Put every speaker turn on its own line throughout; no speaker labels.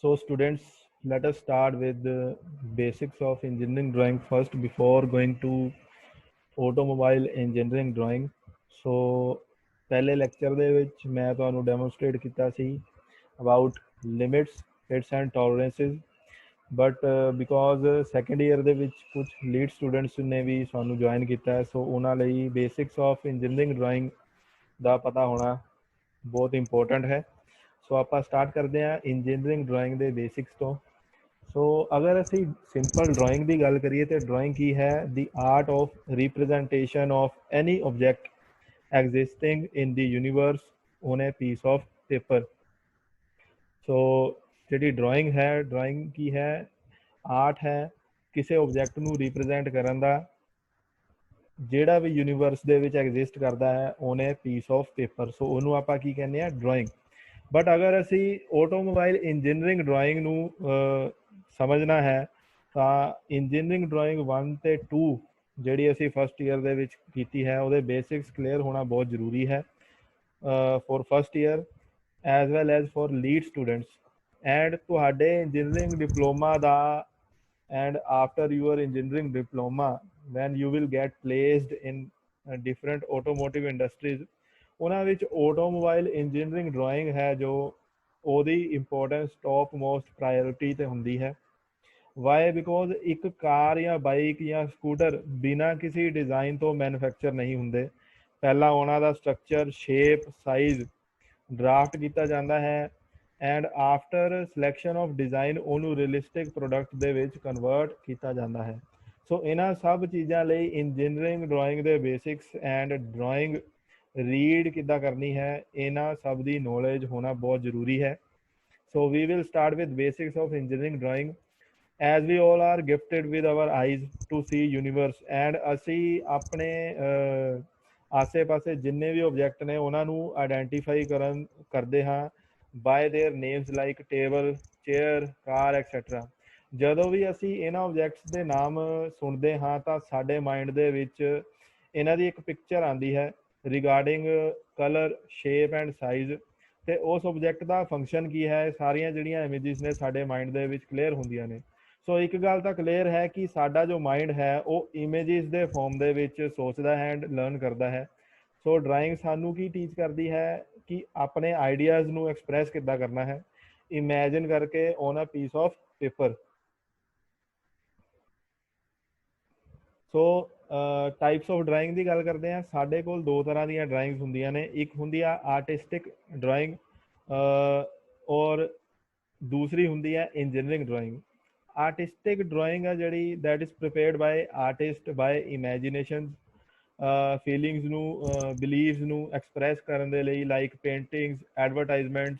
So students, let us start with the basics of engineering drawing first before going to automobile engineering drawing. So ਪਹਿਲੇ lecture ਦੇ ਵਿੱਚ ਮੈਂ ਤੁਹਾਨੂੰ demonstrate ਕੀਤਾ ਸੀ about limits, hits and tolerances, but because second year ਦੇ ਵਿੱਚ ਕੁਝ lead students ਨੇ ਵੀ ਸਾਨੂੰ ਜੁਆਇਨ ਕੀਤਾ ਹੈ, ਸੋ ਉਹਨਾਂ ਲਈ ਬੇਸਿਕਸ ਆਫ ਇੰਜੀਨੀਅਰਿੰਗ ਡਰਾਇੰਗ ਦਾ ਪਤਾ ਹੋਣਾ ਬਹੁਤ ਇੰਪੋਰਟੈਂਟ ਹੈ। ਸੋ ਆਪਾਂ ਸਟਾਰਟ ਕਰਦੇ ਹਾਂ ਇੰਜੀਨੀਅਰਿੰਗ ਡਰਾਇੰਗ ਦੇ ਬੇਸਿਕਸ ਤੋਂ। ਸੋ ਅਗਰ ਅਸੀਂ ਸਿੰਪਲ ਡਰਾਇੰਗ ਦੀ ਗੱਲ ਕਰੀਏ ਤਾਂ ਡਰਾਇੰਗ ਕੀ ਹੈ? The art of representation of any object existing in the universe on a piece of paper. So ਜਿਹੜੀ ਡਰਾਇੰਗ ਹੈ, ਡਰਾਇੰਗ ਕੀ ਹੈ? ਆਰਟ ਹੈ ਕਿਸੇ ਆਬਜੈਕਟ ਨੂੰ ਰਿਪਰੈਜ਼ੈਂਟ ਕਰਨ ਦਾ ਜਿਹੜਾ ਵੀ ਯੂਨੀਵਰਸ ਦੇ ਵਿੱਚ ਐਗਜ਼ਿਸਟ ਕਰਦਾ ਹੈ on a piece of paper. So ਉਹਨੂੰ ਆਪਾਂ ਕੀ ਕਹਿੰਦੇ ਆ? ਡਰਾਇੰਗ। ਬਟ ਅਗਰ ਅਸੀਂ ਆਟੋਮੋਬਾਈਲ ਇੰਜੀਨੀਅਰਿੰਗ ਡਰਾਇੰਗ ਨੂੰ ਸਮਝਣਾ ਹੈ ਤਾਂ ਇੰਜੀਨੀਅਰਿੰਗ ਡਰਾਇੰਗ 1 ਅਤੇ 2 ਜਿਹੜੀ ਅਸੀਂ ਫਸਟ ਈਅਰ ਦੇ ਵਿੱਚ ਕੀਤੀ ਹੈ ਉਹਦੇ ਬੇਸਿਕਸ ਕਲੀਅਰ ਹੋਣਾ ਬਹੁਤ ਜ਼ਰੂਰੀ ਹੈ for first year as well as for lead students. And ਤੁਹਾਡੇ ਇੰਜੀਨੀਅਰਿੰਗ ਡਿਪਲੋਮਾ ਦਾ and after your engineering diploma, when you will get placed in different automotive industries, ਉਹਨਾਂ ਵਿੱਚ ਆਟੋਮੋਬਾਈਲ ਇੰਜੀਨੀਅਰਿੰਗ ਡਰਾਇੰਗ ਹੈ ਜੋ ਉਹਦੀ ਇੰਪੋਰਟੈਂਸ ਟੌਪ ਮੋਸਟ ਪ੍ਰਾਇਓਰਿਟੀ 'ਤੇ ਹੁੰਦੀ ਹੈ। ਵਾਈ? ਬਿਕੋਜ਼ ਇੱਕ ਕਾਰ ਜਾਂ ਬਾਈਕ ਜਾਂ ਸਕੂਟਰ ਬਿਨਾਂ ਕਿਸੇ ਡਿਜ਼ਾਈਨ ਤੋਂ ਮੈਨੂਫੈਕਚਰ ਨਹੀਂ ਹੁੰਦੇ। ਪਹਿਲਾਂ ਉਹਨਾਂ ਦਾ ਸਟਰਕਚਰ, ਸ਼ੇਪ, ਸਾਈਜ਼ ਡਰਾਫਟ ਕੀਤਾ ਜਾਂਦਾ ਹੈ and after selection of design ਉਹਨੂੰ ਰੀਅਲਿਸਟਿਕ ਪ੍ਰੋਡਕਟ ਦੇ ਵਿੱਚ ਕਨਵਰਟ ਕੀਤਾ ਜਾਂਦਾ ਹੈ। ਸੋ ਇਹਨਾਂ ਸਭ ਚੀਜ਼ਾਂ ਲਈ ਇੰਜੀਨੀਅਰਿੰਗ ਡਰਾਇੰਗ ਦੇ ਬੇਸਿਕਸ ਐਂਡ ਡਰਾਇੰਗ ਰੀਡ ਕਿੱਦਾਂ ਕਰਨੀ ਹੈ, ਇਹਨਾਂ ਸਭ ਦੀ ਨੌਲੇਜ ਹੋਣਾ ਬਹੁਤ ਜ਼ਰੂਰੀ ਹੈ। So we will start with basics of engineering drawing. As we all are gifted with our eyes to see universe, and ਅਸੀਂ ਆਪਣੇ ਆਸੇ ਪਾਸੇ ਜਿੰਨੇ ਵੀ ਆਬਜੈਕਟ ਨੇ ਉਹਨਾਂ ਨੂੰ ਆਈਡੈਂਟੀਫਾਈ ਕਰਦੇ ਹਾਂ by their names like table, chair, car etcetera. ਜਦੋਂ ਵੀ ਅਸੀਂ ਇਹਨਾਂ ਆਬਜੈਕਟਸ ਦੇ ਨਾਮ ਸੁਣਦੇ ਹਾਂ ਤਾਂ ਸਾਡੇ ਮਾਈਂਡ ਦੇ ਵਿੱਚ ਇਹਨਾਂ ਦੀ ਇੱਕ ਪਿਕਚਰ ਆਉਂਦੀ ਹੈ regarding colour, shape and size, ਅਤੇ ਉਸ ਆਬਜੈਕਟ ਦਾ ਫੰਕਸ਼ਨ ਕੀ ਹੈ। ਸਾਰੀਆਂ ਜਿਹੜੀਆਂ ਇਮੇਜਿਸ ਨੇ ਸਾਡੇ ਮਾਈਂਡ ਦੇ ਵਿੱਚ ਕਲੀਅਰ ਹੁੰਦੀਆਂ ਨੇ। ਸੋ ਇੱਕ ਗੱਲ ਤਾਂ ਕਲੀਅਰ ਹੈ ਕਿ ਸਾਡਾ ਜੋ ਮਾਈਂਡ ਹੈ ਉਹ ਇਮੇਜਿਸ ਦੇ ਫੋਰਮ ਦੇ ਵਿੱਚ ਸੋਚਦਾ ਹੈ ਐਂਡ ਲਰਨ ਕਰਦਾ ਹੈ। ਸੋ ਡਰਾਇੰਗ ਸਾਨੂੰ ਕੀ ਟੀਚ ਕਰਦੀ ਹੈ ਕਿ ਆਪਣੇ ਆਈਡੀਆਜ਼ ਨੂੰ ਐਕਸਪ੍ਰੈਸ ਕਿੱਦਾਂ ਕਰਨਾ ਹੈ ਇਮੈਜਿਨ ਕਰਕੇ on a piece of paper. So types of drawing ਦੀ ਗੱਲ ਕਰਦੇ ਹਾਂ। ਸਾਡੇ ਕੋਲ ਦੋ ਤਰ੍ਹਾਂ ਦੀਆਂ ਡਰਾਇੰਗਸ ਹੁੰਦੀਆਂ ਨੇ। ਇੱਕ ਹੁੰਦੀ ਆ ਆਰਟਿਸਟਿਕ ਡਰਾਇੰਗ ਔਰ ਦੂਸਰੀ ਹੁੰਦੀ ਹੈ ਇੰਜੀਨੀਅਰਿੰਗ ਡਰਾਇੰਗ। ਆਰਟਿਸਟਿਕ ਡਰਾਇੰਗ ਆ ਜਿਹੜੀ that is prepared by artist by imagination, feelings ਨੂੰ, ਬਿਲੀਵਸ ਨੂੰ ਐਕਸਪ੍ਰੈਸ ਕਰਨ ਦੇ ਲਈ, like paintings, advertisements,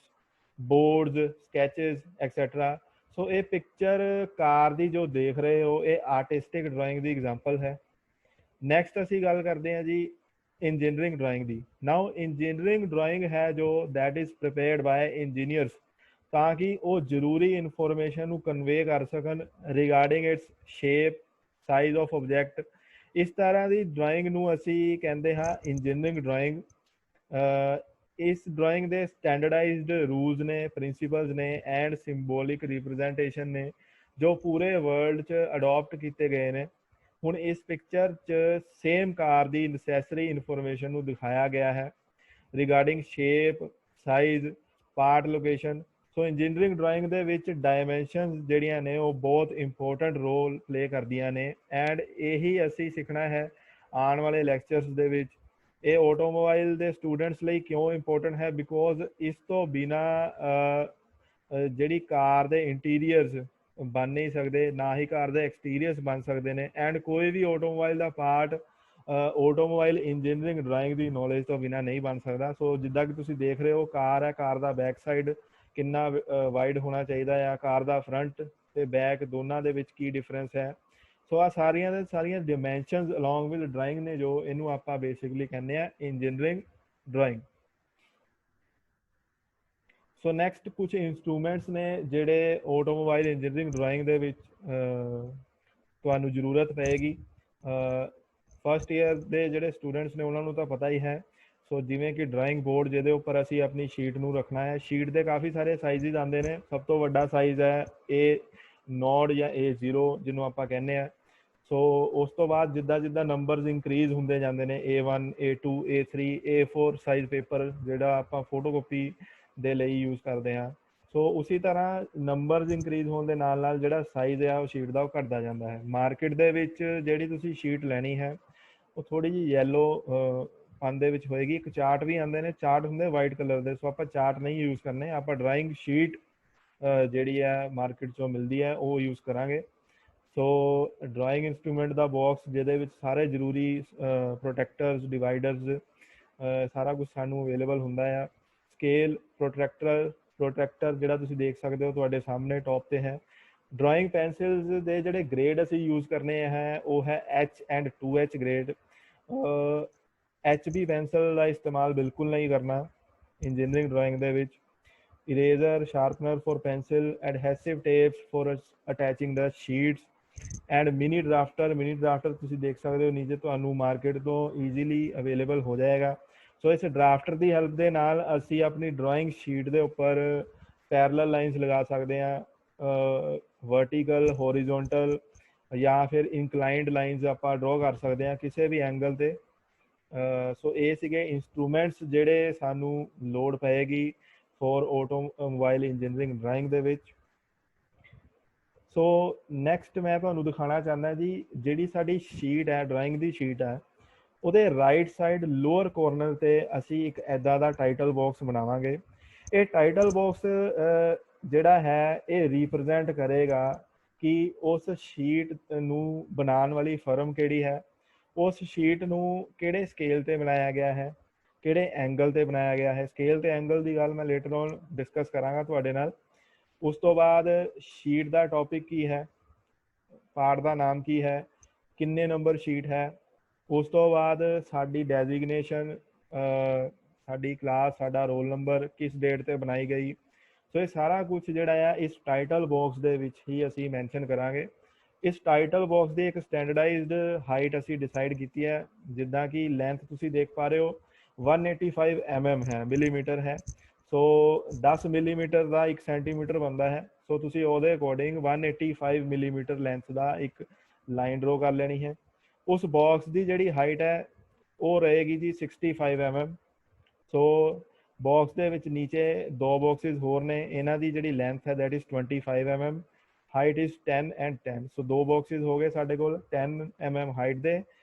boards, sketches etcetera. So ਇਹ ਪਿਕਚਰ ਕਾਰ ਦੀ ਜੋ ਦੇਖ ਰਹੇ ਹੋ ਇਹ ਆਰਟਿਸਟਿਕ ਡਰਾਇੰਗ ਦੀ ਐਗਜ਼ਾਮਪਲ ਹੈ। ਨੈਕਸਟ ਅਸੀਂ ਗੱਲ ਕਰਦੇ ਹਾਂ ਜੀ ਇੰਜੀਨੀਅਰਿੰਗ ਡਰਾਇੰਗ ਦੀ। ਨਾਓ ਇੰਜੀਨੀਅਰਿੰਗ ਡਰਾਇੰਗ ਹੈ ਜੋ that is prepared by engineers ਤਾਂ ਕਿ ਉਹ ਜ਼ਰੂਰੀ ਇਨਫੋਰਮੇਸ਼ਨ ਨੂੰ ਕਨਵੇ ਕਰ ਸਕਣ regarding it's shape, size of object. ਇਸ ਤਰ੍ਹਾਂ ਦੀ ਡਰਾਇੰਗ ਨੂੰ ਅਸੀਂ ਕਹਿੰਦੇ ਹਾਂ ਇੰਜੀਨੀਅਰਿੰਗ ਡਰਾਇੰਗ। ਇਸ ਡਰਾਇੰਗ ਦੇ ਸਟੈਂਡਰਡਾਈਜ਼ਡ ਰੂਲਸ ਨੇ, ਪ੍ਰਿੰਸੀਪਲਸ ਨੇ ਐਂਡ ਸਿੰਬੋਲਿਕ ਰਿਪਰੈਜ਼ੈਂਟੇਸ਼ਨ ਨੇ ਜੋ ਪੂਰੇ ਵਰਲਡ 'ਚ ਅਡੋਪਟ ਕੀਤੇ ਗਏ ਨੇ। ਹੁਣ ਇਸ ਪਿਕਚਰ 'ਚ ਸੇਮ ਕਾਰ ਦੀ ਨੈਸੈਸਰੀ ਇਨਫੋਰਮੇਸ਼ਨ ਨੂੰ ਦਿਖਾਇਆ ਗਿਆ ਹੈ regarding shape, size, part location. So engineering drawing ਦੇ ਵਿੱਚ ਡਾਇਮੈਂਸ਼ਨਸ ਜਿਹੜੀਆਂ ਨੇ ਉਹ ਬਹੁਤ ਇੰਪੋਰਟੈਂਟ ਰੋਲ ਪਲੇ ਕਰਦੀਆਂ ਨੇ ਐਂਡ ਇਹੀ ਅਸੀਂ ਸਿੱਖਣਾ ਹੈ ਆਉਣ ਵਾਲੇ ਲੈਕਚਰਸ ਦੇ ਵਿੱਚ। ਇਹ ਆਟੋਮੋਬਾਈਲ ਦੇ ਸਟੂਡੈਂਟਸ ਲਈ ਕਿਉਂ ਇੰਪੋਰਟੈਂਟ ਹੈ? ਬਿਕੋਜ਼ ਇਸ ਤੋਂ ਬਿਨਾਂ ਜਿਹੜੀ ਕਾਰ ਦੇ ਇੰਟੀਰੀਅਰਸ ਬਣ ਨਹੀਂ ਸਕਦੇ, ਨਾ ਹੀ ਕਾਰ ਦੇ ਐਕਸਟੀਰੀਅਰਸ ਬਣ ਸਕਦੇ ਨੇ ਐਂਡ ਕੋਈ ਵੀ ਆਟੋਮੋਬਾਈਲ ਦਾ ਪਾਰਟ ਆਟੋਮੋਬਾਈਲ ਇੰਜੀਨੀਅਰਿੰਗ ਡਰਾਇੰਗ ਦੀ ਨੌਲੇਜ ਤੋਂ ਬਿਨਾਂ ਨਹੀਂ ਬਣ ਸਕਦਾ। ਸੋ ਜਿੱਦਾਂ ਕਿ ਤੁਸੀਂ ਦੇਖ ਰਹੇ ਹੋ ਕਾਰ ਹੈ, ਕਾਰ ਦਾ ਬੈਕ ਸਾਈਡ ਕਿੰਨਾ ਵਾਈਡ ਹੋਣਾ ਚਾਹੀਦਾ ਆ, ਕਾਰ ਦਾ ਫਰੰਟ ਤੇ ਬੈਕ ਦੋਨਾਂ ਦੇ ਵਿੱਚ ਕੀ ਡਿਫਰੈਂਸ ਹੈ। ਸੋ ਆ ਸਾਰੀਆਂ ਦੇ ਸਾਰੀਆਂ ਡਿਮੈਂਸ਼ਨਸ ਅਲੋਂਗ ਵਿਦ ਡਰਾਇੰਗ ਨੇ ਜੋ ਇਹਨੂੰ ਆਪਾਂ ਬੇਸਿਕਲੀ ਕਹਿੰਦੇ ਆ ਇੰਜੀਨੀਅਰਿੰਗ ਡਰਾਇੰਗ। ਸੋ ਨੈਕਸਟ ਕੁਝ ਇੰਸਟਰੂਮੈਂਟਸ ਨੇ ਜਿਹੜੇ ਆਟੋਮੋਬਾਈਲ ਇੰਜੀਨੀਅਰਿੰਗ ਡਰਾਇੰਗ ਦੇ ਵਿੱਚ ਤੁਹਾਨੂੰ ਜ਼ਰੂਰਤ ਪਏਗੀ। ਫਸਟ ਈਅਰ ਦੇ ਜਿਹੜੇ ਸਟੂਡੈਂਟਸ ਨੇ ਉਹਨਾਂ ਨੂੰ ਤਾਂ ਪਤਾ ਹੀ ਹੈ। ਸੋ ਜਿਵੇਂ ਕਿ ਡਰਾਇੰਗ ਬੋਰਡ ਜਿਹਦੇ ਉੱਪਰ ਅਸੀਂ ਆਪਣੀ ਸ਼ੀਟ ਨੂੰ ਰੱਖਣਾ ਹੈ। ਸ਼ੀਟ ਦੇ ਕਾਫੀ ਸਾਰੇ ਸਾਈਜ਼ਸ ਆਉਂਦੇ ਨੇ। ਸਭ ਤੋਂ ਵੱਡਾ ਸਾਈਜ਼ ਹੈ A0 ਜਾਂ A0 ਜਿਹਨੂੰ ਆਪਾਂ ਕਹਿੰਦੇ ਆ। ਸੋ ਉਸ ਤੋਂ ਬਾਅਦ ਜਿੱਦਾਂ ਜਿੱਦਾਂ ਨੰਬਰਸ ਇੰਕਰੀਜ਼ ਹੁੰਦੇ ਜਾਂਦੇ ਨੇ A1 A2 A3 A4 size paper ਜਿਹੜਾ ਆਪਾਂ ਫੋਟੋਕਾਪੀ ਦੇ ਲਈ ਯੂਜ਼ ਕਰਦੇ ਹਾਂ। ਸੋ ਉਸੇ ਤਰ੍ਹਾਂ ਨੰਬਰਸ ਇੰਕਰੀਜ਼ ਹੋਣ ਦੇ ਨਾਲ ਨਾਲ ਜਿਹੜਾ ਸਾਈਜ਼ ਹੈ ਉਹ ਸ਼ੀਟ ਦਾ ਉਹ ਘਟਦਾ ਜਾਂਦਾ ਹੈ। ਮਾਰਕੀਟ ਦੇ ਵਿੱਚ ਜਿਹੜੀ ਤੁਸੀਂ ਸ਼ੀਟ ਲੈਣੀ ਹੈ ਉਹ ਥੋੜੀ ਜਿਹੀ ਯੈਲੋ ਪਨ ਦੇ ਵਿੱਚ ਹੋਏਗੀ। ਇੱਕ ਚਾਰਟ ਵੀ ਆਉਂਦੇ ਨੇ, ਚਾਰਟ ਹੁੰਦੇ ਵਾਈਟ ਕਲਰ ਦੇ। ਸੋ ਆਪਾਂ ਚਾਰਟ ਨਹੀਂ ਯੂਜ਼ ਕਰਨੇ, ਆਪਾਂ ਡਰਾਇੰਗ ਸ਼ੀਟ ਜਿਹੜੀ ਹੈ ਮਾਰਕੀਟ ਚੋਂ ਮਿਲਦੀ ਹੈ ਉਹ ਯੂਜ਼ ਕਰਾਂਗੇ। ਸੋ ਡਰਾਇੰਗ ਇੰਸਟਰੂਮੈਂਟ ਦਾ ਬਾਕਸ ਜਿਹਦੇ ਵਿੱਚ ਸਾਰੇ ਜ਼ਰੂਰੀ ਪ੍ਰੋਟੈਕਟਰਸ ਡਿਵਾਈਡਰਸ ਸਾਰਾ ਕੁਝ ਸਾਨੂੰ ਅਵੇਲੇਬਲ ਹੁੰਦਾ ਆ। ਸਕੇਲ ਪ੍ਰੋਟਰੈਕਟਰ ਜਿਹੜਾ ਤੁਸੀਂ ਦੇਖ ਸਕਦੇ ਹੋ ਤੁਹਾਡੇ ਸਾਹਮਣੇ ਟੌਪ ਤੇ ਹੈ। ਡਰਾਇੰਗ ਪੈਨਸਿਲਸ ਦੇ ਜਿਹੜੇ ਗ੍ਰੇਡ ਅਸੀਂ ਯੂਜ਼ ਕਰਨੇ ਹੈ ਉਹ ਹੈ H and 2H grade. HB pencil ਦਾ ਇਸਤੇਮਾਲ ਬਿਲਕੁਲ ਨਹੀਂ ਕਰਨਾ ਇੰਜੀਨੀਅਰਿੰਗ ਡਰਾਇੰਗ ਦੇ ਵਿੱਚ। Eraser, sharpener for pencil, adhesive tapes for attaching the sheets and mini drafter ਤੁਸੀਂ ਦੇਖ ਸਕਦੇ ਹੋ ਨੀਚੇ ਤੁਹਾਨੂੰ ਮਾਰਕੀਟ ਤੋਂ ਈਜ਼ੀਲੀ ਅਵੇਲੇਬਲ ਹੋ ਜਾਏਗਾ। ਸੋ ਇਸ ਡਰਾਫਟਰ ਦੀ ਹੈਲਪ ਦੇ ਨਾਲ ਅਸੀਂ ਆਪਣੀ ਡਰਾਇੰਗ ਸ਼ੀਟ ਦੇ ਉੱਪਰ ਪੈਰਲਲ ਲਾਈਨਸ ਲਗਾ ਸਕਦੇ ਹਾਂ, ਵਰਟੀਕਲ, ਹੋਰੀਜ਼ੋਨਟਲ ਜਾਂ ਫਿਰ ਇਨਕਲਾਈਨਡ ਲਾਈਨਸ ਆਪਾਂ ਡਰਾਅ ਕਰ ਸਕਦੇ ਹਾਂ ਕਿਸੇ ਵੀ ਐਂਗਲ ਤੇ। ਸੋ ਇਹ ਸੀਗੇ ਇੰਸਟਰੂਮੈਂਟਸ ਜਿਹੜੇ ਸਾਨੂੰ ਲੋੜ ਪਏਗੀ ਫॉर ਆਟੋਮੋਬਾਈਲ ਇੰਜੀਨੀਅਰਿੰਗ ਡਰਾਇੰਗ ਦੇ ਵਿੱਚ। ਸੋ ਨੈਕਸਟ ਮੈਂ ਤੁਹਾਨੂੰ ਦਿਖਾਉਣਾ ਚਾਹੁੰਦਾ ਜੀ, ਜਿਹੜੀ ਸਾਡੀ ਸ਼ੀਟ ਹੈ ਡਰਾਇੰਗ ਦੀ ਸ਼ੀਟ ਹੈ ਉਹਦੇ ਰਾਈਟ ਸਾਈਡ ਲੋਅਰ ਕੋਰਨਰ ਤੇ ਅਸੀਂ ਇੱਕ ਐਦਾਂ ਦਾ ਟਾਈਟਲ ਬਾਕਸ ਬਣਾਵਾਂਗੇ। ਇਹ ਟਾਈਟਲ ਬਾਕਸ ਜਿਹੜਾ ਹੈ ਇਹ ਰਿਪਰੈਜ਼ੈਂਟ ਕਰੇਗਾ ਕਿ ਉਸ ਸ਼ੀਟ ਨੂੰ ਬਣਾਉਣ ਵਾਲੀ ਫਰਮ ਕਿਹੜੀ ਹੈ, ਉਸ ਸ਼ੀਟ ਨੂੰ ਕਿਹੜੇ ਸਕੇਲ ਤੇ ਬਣਾਇਆ ਗਿਆ ਹੈ, ਕਿਹੜੇ ਐਂਗਲ ਤੇ ਬਣਾਇਆ ਗਿਆ ਹੈ। ਸਕੇਲ ਤੇ ਐਂਗਲ ਦੀ ਗੱਲ ਮੈਂ ਲੇਟਰ ਔਨ ਡਿਸਕਸ ਕਰਾਂਗਾ ਤੁਹਾਡੇ ਨਾਲ। ਉਸ ਤੋਂ ਬਾਅਦ ਸ਼ੀਟ ਦਾ ਟੌਪਿਕ ਕੀ ਹੈ, ਪਾਰਟ ਦਾ ਨਾਮ ਕੀ ਹੈ, ਕਿੰਨੇ ਨੰਬਰ ਸ਼ੀਟ ਹੈ। ਉਸ ਤੋਂ ਬਾਅਦ ਸਾਡੀ ਡੈਜ਼ਿਗਨੇਸ਼ਨ, ਸਾਡੀ ਕਲਾਸ, ਸਾਡਾ ਰੋਲ ਨੰਬਰ, ਕਿਸ ਡੇਟ ਤੇ ਬਣਾਈ ਗਈ। ਸੋ ਇਹ ਸਾਰਾ ਕੁਝ ਜਿਹੜਾ ਆ ਇਸ ਟਾਈਟਲ ਬਾਕਸ ਦੇ ਵਿੱਚ ਹੀ ਅਸੀਂ ਮੈਂਸ਼ਨ ਕਰਾਂਗੇ। ਇਸ ਟਾਈਟਲ ਬਾਕਸ ਦੀ ਇੱਕ ਸਟੈਂਡਰਡਾਈਜ਼ਡ ਹਾਈਟ ਅਸੀਂ ਡਿਸਾਈਡ ਕੀਤੀ ਹੈ। ਜਿੱਦਾਂ ਕਿ ਲੈਂਥ ਤੁਸੀਂ ਦੇਖ ਪਾ ਰਹੇ ਹੋ 185 mm ਹੈ, ਮਿਲੀਮੀਟਰ ਹੈ। ਸੋ 10 ਮਿਲੀਮੀਟਰ ਦਾ 1 ਸੈਂਟੀਮੀਟਰ ਬਣਦਾ ਹੈ। ਸੋ ਤੁਸੀਂ ਉਹਦੇ ਅਕੋਰਡਿੰਗ 185 ਮਿਲੀਮੀਟਰ ਲੈਂਥ ਦਾ ਇੱਕ ਲਾਈਨ ਡਰੋ ਕਰ ਲੈਣੀ ਹੈ। ਉਸ ਬਾਕਸ ਦੀ ਜਿਹੜੀ ਹਾਈਟ ਹੈ ਉਹ ਰਹੇਗੀ ਜੀ 65 mm। ਸੋ ਬਾਕਸ ਦੇ ਵਿੱਚ ਨੀਚੇ ਦੋ ਬਾਕਸਿਸ ਹੋਰ ਨੇ, ਇਹਨਾਂ ਦੀ ਜਿਹੜੀ ਲੈਂਥ ਹੈ that is 25 mm, height is 10 and 10। ਸੋ ਦੋ ਬਾਕਸਿਸ ਹੋ ਗਏ ਸਾਡੇ ਕੋਲ 10 mm ਹਾਈਟ ਦੇ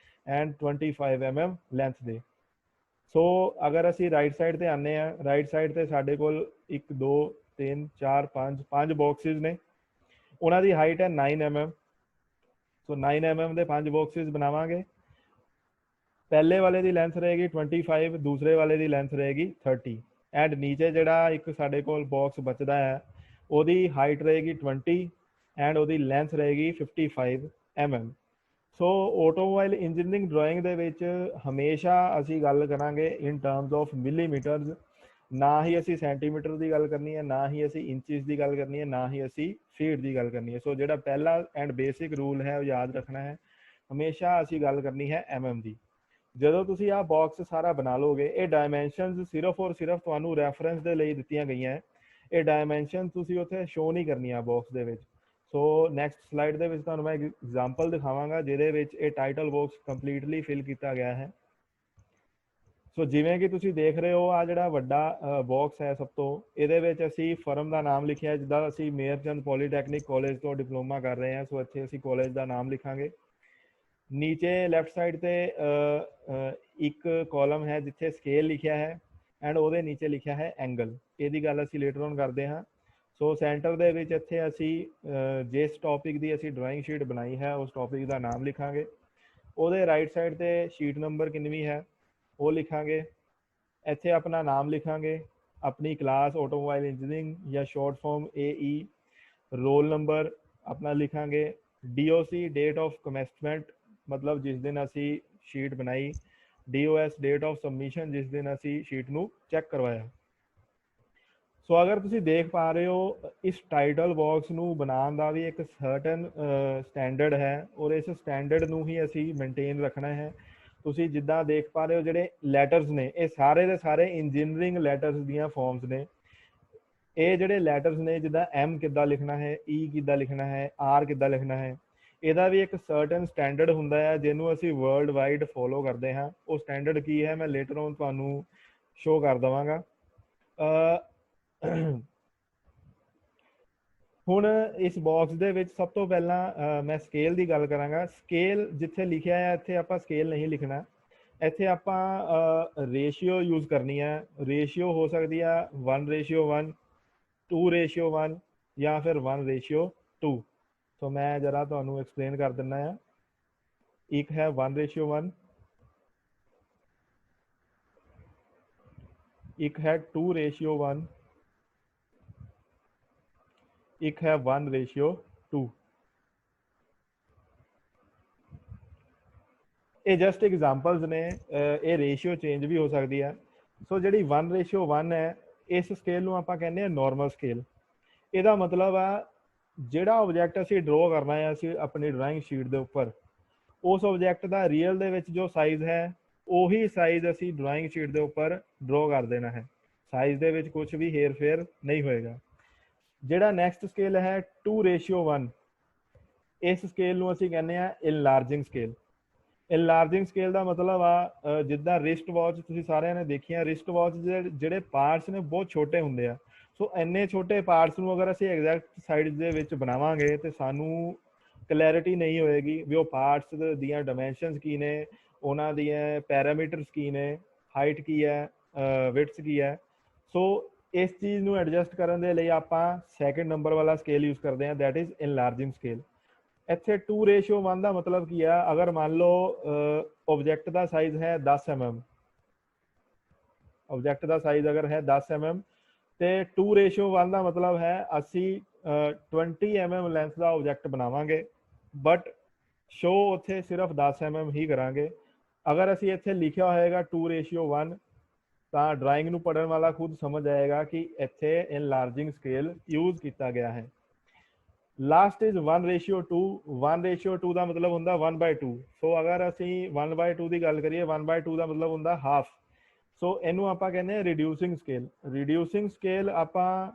ਐਂਡ 25 mm ਲੈਂਥ ਦੇ। ਸੋ ਅਗਰ ਅਸੀਂ ਰਾਈਟ ਸਾਈਡ ਤੇ ਆਨੇ ਆ, ਰਾਈਟ ਸਾਈਡ ਤੇ ਸਾਡੇ ਕੋਲ 1 2 3 4 5 ਬਾਕਸਿਸ ਨੇ, ਉਹਨਾਂ ਦੀ ਹਾਈਟ ਹੈ 9 mm। ਸੋ 9 mm ਦੇ 5 ਬਾਕਸਿਸ ਬਣਾਵਾਂਗੇ। ਪਹਿਲੇ ਵਾਲੇ ਦੀ ਲੈਂਥ ਰਹੇਗੀ 25, ਦੂਸਰੇ ਵਾਲੇ ਦੀ ਲੈਂਥ ਰਹੇਗੀ 30 ਐਂਡ ਨੀਚੇ ਜਿਹੜਾ ਇੱਕ ਸਾਡੇ ਕੋਲ ਬਾਕਸ ਬਚਦਾ ਹੈ ਉਹਦੀ ਹਾਈਟ ਰਹੇਗੀ 20 ਐਂਡ ਉਹਦੀ ਲੈਂਥ ਰਹੇਗੀ 55 mm। ਸੋ ਆਟੋਮੋਬਾਈਲ ਇੰਜੀਨੀਅਰਿੰਗ ਡਰਾਇੰਗ ਦੇ ਵਿੱਚ ਹਮੇਸ਼ਾ ਅਸੀਂ ਗੱਲ ਕਰਾਂਗੇ ਇਨ ਟਰਮਸ ਆਫ ਮਿਲੀਮੀਟਰਸ, ਨਾ ਹੀ ਅਸੀਂ ਸੈਂਟੀਮੀਟਰ ਦੀ ਗੱਲ ਕਰਨੀ ਹੈ, ਨਾ ਹੀ ਅਸੀਂ ਇੰਚਿਸ ਦੀ ਗੱਲ ਕਰਨੀ ਹੈ, ਨਾ ਹੀ ਅਸੀਂ ਫੀਟ ਦੀ ਗੱਲ ਕਰਨੀ ਹੈ। ਸੋ ਜਿਹੜਾ ਪਹਿਲਾ ਐਂਡ ਬੇਸਿਕ ਰੂਲ ਹੈ ਉਹ ਯਾਦ ਰੱਖਣਾ ਹੈ, ਹਮੇਸ਼ਾ ਅਸੀਂ ਗੱਲ ਕਰਨੀ ਹੈ mm ਦੀ। ਜਦੋਂ ਤੁਸੀਂ ਆਹ ਬਾਕਸ ਸਾਰਾ ਬਣਾ ਲੋਗੇ, ਇਹ ਡਾਇਮੈਂਸ਼ਨਸ ਸਿਰਫ ਔਰ ਸਿਰਫ ਤੁਹਾਨੂੰ ਰੈਫਰੈਂਸ ਦੇ ਲਈ ਦਿੱਤੀਆਂ ਗਈਆਂ। ਇਹ ਡਾਇਮੈਂਸ਼ਨ ਤੁਸੀਂ ਉੱਥੇ ਸ਼ੋ ਨਹੀਂ ਕਰਨੀਆਂ ਬਾਕਸ ਦੇ ਵਿੱਚ। ਸੋ ਨੈਕਸਟ ਸਲਾਈਡ ਦੇ ਵਿੱਚ ਤੁਹਾਨੂੰ ਮੈਂ ਐਗਜ਼ਾਮਪਲ ਦਿਖਾਵਾਂਗਾ ਜਿਹਦੇ ਵਿੱਚ ਇਹ ਟਾਈਟਲ ਬਾਕਸ ਕੰਪਲੀਟਲੀ ਫਿਲ ਕੀਤਾ ਗਿਆ ਹੈ। ਸੋ ਜਿਵੇਂ ਕਿ ਤੁਸੀਂ ਦੇਖ ਰਹੇ ਹੋ, ਆ ਜਿਹੜਾ ਵੱਡਾ ਬਾਕਸ ਹੈ ਸਭ ਤੋਂ, ਇਹਦੇ ਵਿੱਚ ਅਸੀਂ ਫਰਮ ਦਾ ਨਾਮ ਲਿਖਿਆ। ਜਿੱਦਾਂ ਅਸੀਂ ਮੇਹਰ ਚੰਦ ਪੋਲੀਟੈਕਨਿਕ ਕਾਲਜ ਤੋਂ ਡਿਪਲੋਮਾ ਕਰ ਰਹੇ ਹਾਂ, ਸੋ ਇੱਥੇ ਅਸੀਂ ਕਾਲਜ ਦਾ ਨਾਮ ਲਿਖਾਂਗੇ। ਨੀਚੇ ਲੈਫਟ ਸਾਈਡ ਤੇ ਇੱਕ ਕਾਲਮ ਹੈ ਜਿੱਥੇ ਸਕੇਲ ਲਿਖਿਆ ਹੈ ਐਂਡ ਉਹਦੇ ਨੀਚੇ ਲਿਖਿਆ ਹੈ ਐਂਗਲ। ਇਹਦੀ ਗੱਲ ਅਸੀਂ ਲੇਟਰ ਔਨ ਕਰਦੇ ਹਾਂ। ਸੋ ਸੈਂਟਰ ਦੇ ਵਿੱਚ ਇੱਥੇ ਅਸੀਂ ਜਿਸ ਟੌਪਿਕ ਦੀ ਅਸੀਂ ਡਰਾਇੰਗ ਸ਼ੀਟ ਬਣਾਈ ਹੈ ਉਸ ਟੌਪਿਕ ਦਾ ਨਾਮ ਲਿਖਾਂਗੇ। ਉਹਦੇ ਰਾਈਟ ਸਾਈਡ ਤੇ ਸ਼ੀਟ ਨੰਬਰ ਕਿੰਨਵੀਂ ਹੈ ਉਹ ਲਿਖਾਂਗੇ। ਇੱਥੇ ਆਪਣਾ ਨਾਮ ਲਿਖਾਂਗੇ, ਆਪਣੀ ਕਲਾਸ ਆਟੋਮੋਬਾਈਲ ਇੰਜੀਨੀਅਰਿੰਗ ਜਾਂ short form AE, roll number ਆਪਣਾ ਲਿਖਾਂਗੇ, DOC ਡੇਟ ਆਫ ਕਮੈਂਸਮੈਂਟ ਮਤਲਬ ਜਿਸ ਦਿਨ ਅਸੀਂ ਸ਼ੀਟ ਬਣਾਈ, DOS ਡੇਟ ਆਫ ਸਬਮਿਸ਼ਨ ਜਿਸ ਦਿਨ ਅਸੀਂ ਸ਼ੀਟ ਨੂੰ ਚੈੱਕ ਕਰਵਾਇਆ। ਸੋ ਅਗਰ ਤੁਸੀਂ ਦੇਖ ਪਾ ਰਹੇ ਹੋ, ਇਸ ਟਾਈਟਲ ਬਾਕਸ ਨੂੰ ਬਣਾਉਣ ਦਾ ਵੀ ਇੱਕ ਸਰਟਨ ਸਟੈਂਡਰਡ ਹੈ ਔਰ ਇਸ ਸਟੈਂਡਰਡ ਨੂੰ ਹੀ ਅਸੀਂ ਮੇਨਟੇਨ ਰੱਖਣਾ ਹੈ। ਤੁਸੀਂ ਜਿੱਦਾਂ ਦੇਖ ਪਾ ਰਹੇ ਹੋ ਜਿਹੜੇ ਲੈਟਰਸ ਨੇ ਇਹ ਸਾਰੇ ਦੇ ਸਾਰੇ ਇੰਜੀਨੀਅਰਿੰਗ ਲੈਟਰਸ ਦੀਆਂ ਫਾਰਮਸ ਨੇ। ਇਹ ਜਿਹੜੇ ਲੈਟਰਸ ਨੇ ਜਿੱਦਾਂ M ਕਿੱਦਾਂ ਲਿਖਣਾ ਹੈ, E ਕਿੱਦਾਂ ਲਿਖਣਾ ਹੈ, R ਕਿੱਦਾਂ ਲਿਖਣਾ ਹੈ, ਇਹਦਾ ਵੀ ਇੱਕ ਸਰਟਨ ਸਟੈਂਡਰਡ ਹੁੰਦਾ ਹੈ ਜਿਹਨੂੰ ਅਸੀਂ ਵਰਲਡ ਵਾਈਡ ਫੋਲੋ ਕਰਦੇ ਹਾਂ। ਉਹ ਸਟੈਂਡਰਡ ਕੀ ਹੈ ਮੈਂ ਲੇਟਰ ਔਨ ਤੁਹਾਨੂੰ ਸ਼ੋ ਕਰ ਦੇਵਾਂਗਾ। ਹੁਣ ਇਸ ਬਾਕਸ ਦੇ ਵਿੱਚ ਸਭ ਤੋਂ ਪਹਿਲਾਂ ਮੈਂ ਸਕੇਲ ਦੀ ਗੱਲ ਕਰਾਂਗਾ। ਸਕੇਲ ਜਿੱਥੇ ਲਿਖਿਆ ਹੈ ਇੱਥੇ ਆਪਾਂ ਸਕੇਲ ਨਹੀਂ ਲਿਖਣਾ, ਇੱਥੇ ਆਪਾਂ ਰੇਸ਼ੀਓ ਯੂਜ਼ ਕਰਨੀ ਹੈ। ਰੇਸ਼ੀਓ ਹੋ ਸਕਦੀ ਆ 1:1, 2:1 ਜਾਂ ਫਿਰ 1:2। ਸੋ ਮੈਂ ਜਰਾ ਤੁਹਾਨੂੰ ਐਕਸਪਲੇਨ ਕਰ ਦਿੰਦਾ ਆ। ਇੱਕ ਹੈ 1:1, ਇੱਕ ਹੈ 2:1, ਇੱਕ ਹੈ 1:2। ਇਹ ਜਸਟ ਐਗਜ਼ਾਮਪਲਸ ਨੇ, ਇਹ ਰੇਸ਼ੀਓ ਚੇਂਜ ਵੀ ਹੋ ਸਕਦੀ ਹੈ। ਸੋ ਜਿਹੜੀ 1:1 ਹੈ ਇਸ ਸਕੇਲ ਨੂੰ ਆਪਾਂ ਕਹਿੰਦੇ ਆ ਨੋਰਮਲ ਸਕੇਲ। ਇਹਦਾ ਮਤਲਬ ਆ ਜਿਹੜਾ ਆਬਜੈਕਟ ਅਸੀਂ ਡਰੋ ਕਰਨਾ ਹੈ ਅਸੀਂ ਆਪਣੀ ਡਰਾਇੰਗ ਸ਼ੀਟ ਦੇ ਉੱਪਰ, ਉਸ ਆਬਜੈਕਟ ਦਾ ਰੀਅਲ ਦੇ ਵਿੱਚ ਜੋ ਸਾਈਜ਼ ਹੈ ਉਹੀ ਸਾਈਜ਼ ਅਸੀਂ ਡਰਾਇੰਗ ਸ਼ੀਟ ਦੇ ਉੱਪਰ ਡਰੋ ਕਰ ਦੇਣਾ ਹੈ। ਸਾਈਜ਼ ਦੇ ਵਿੱਚ ਕੁਝ ਵੀ ਹੇਰ ਫੇਰ ਨਹੀਂ ਹੋਏਗਾ। ਜਿਹੜਾ ਨੈਕਸਟ ਸਕੇਲ ਹੈ 2:1, ਇਸ ਸਕੇਲ ਨੂੰ ਅਸੀਂ ਕਹਿੰਦੇ ਆ ਇਨਲਾਰਜਿੰਗ ਸਕੇਲ। ਇਨਲਾਰਜਿੰਗ ਸਕੇਲ ਦਾ ਮਤਲਬ ਆ ਜਿੱਦਾਂ ਰਿਸਟ ਵਾਚ ਤੁਸੀਂ ਸਾਰਿਆਂ ਨੇ ਦੇਖੀਆਂ, ਰਿਸਟ ਵਾਚ ਦੇ ਜਿਹੜੇ ਪਾਰਟਸ ਨੇ ਬਹੁਤ ਛੋਟੇ ਹੁੰਦੇ ਆ। ਸੋ ਇੰਨੇ ਛੋਟੇ ਪਾਰਟਸ ਨੂੰ ਅਗਰ ਅਸੀਂ ਐਗਜ਼ੈਕਟ ਸਾਈਜ਼ ਦੇ ਵਿੱਚ ਬਣਾਵਾਂਗੇ ਤੇ ਸਾਨੂੰ ਕਲੈਰਿਟੀ ਨਹੀਂ ਹੋਏਗੀ ਵੀ ਉਹ ਪਾਰਟਸ ਦੀਆਂ ਡਾਇਮੈਂਸ਼ਨਸ ਕੀ ਨੇ, ਉਹਨਾਂ ਦੀਆਂ ਪੈਰਾਮੀਟਰਸ ਕੀ ਨੇ, ਹਾਈਟ ਕੀ ਹੈ, ਵਿਡਥ ਕੀ ਹੈ। ਸੋ ਇਸ ਚੀਜ਼ ਨੂੰ ਐਡਜਸਟ ਕਰਨ ਦੇ ਲਈ ਆਪਾਂ ਸੈਕਿੰਡ ਨੰਬਰ ਵਾਲਾ ਸਕੇਲ ਯੂਜ਼ ਕਰਦੇ ਹਾਂ, ਦੈਟ ਇਜ਼ ਇਨਲਾਰਜਿੰਗ ਸਕੇਲ। ਇੱਥੇ 2:1 ਦਾ ਮਤਲਬ ਕੀ ਆ, ਅਗਰ ਮੰਨ ਲਓ ਆਬਜੈਕਟ ਦਾ ਸਾਈਜ਼ ਹੈ 10 mm, ਆਬਜੈਕਟ ਦਾ ਸਾਈਜ਼ ਅਗਰ ਹੈ 10 mm ਤੇ 2:1 ਦਾ ਮਤਲਬ ਹੈ ਅਸੀਂ 20 mm ਲੈਂਥ ਦਾ ਆਬਜੈਕਟ ਬਣਾਵਾਂਗੇ ਬਟ ਸ਼ੋ ਉੱਥੇ ਸਿਰਫ 10 mm ਹੀ ਕਰਾਂਗੇ। ਅਗਰ ਅਸੀਂ ਇੱਥੇ ਲਿਖਿਆ ਹੋਏਗਾ 2:1 ਤਾਂ ਡਰਾਇੰਗ ਨੂੰ ਪੜ੍ਹਨ ਵਾਲਾ ਖੁਦ ਸਮਝ ਆਏਗਾ ਕਿ ਇੱਥੇ ਇਨਲਾਰਜਿੰਗ ਸਕੇਲ ਯੂਜ਼ ਕੀਤਾ ਗਿਆ ਹੈ। Last is 1:2। 1:2 ਦਾ ਮਤਲਬ ਹੁੰਦਾ 1/2। ਸੋ ਅਗਰ ਅਸੀਂ 1/2 ਦੀ ਗੱਲ ਕਰੀਏ, 1/2 ਦਾ ਮਤਲਬ ਹੁੰਦਾ ਹਾਫ। ਸੋ ਇਹਨੂੰ ਆਪਾਂ ਕਹਿੰਦੇ ਹਾਂ ਰਿਡਿਊਸਿੰਗ ਸਕੇਲ। ਰਿਡਿਊਸਿੰਗ ਸਕੇਲ ਆਪਾਂ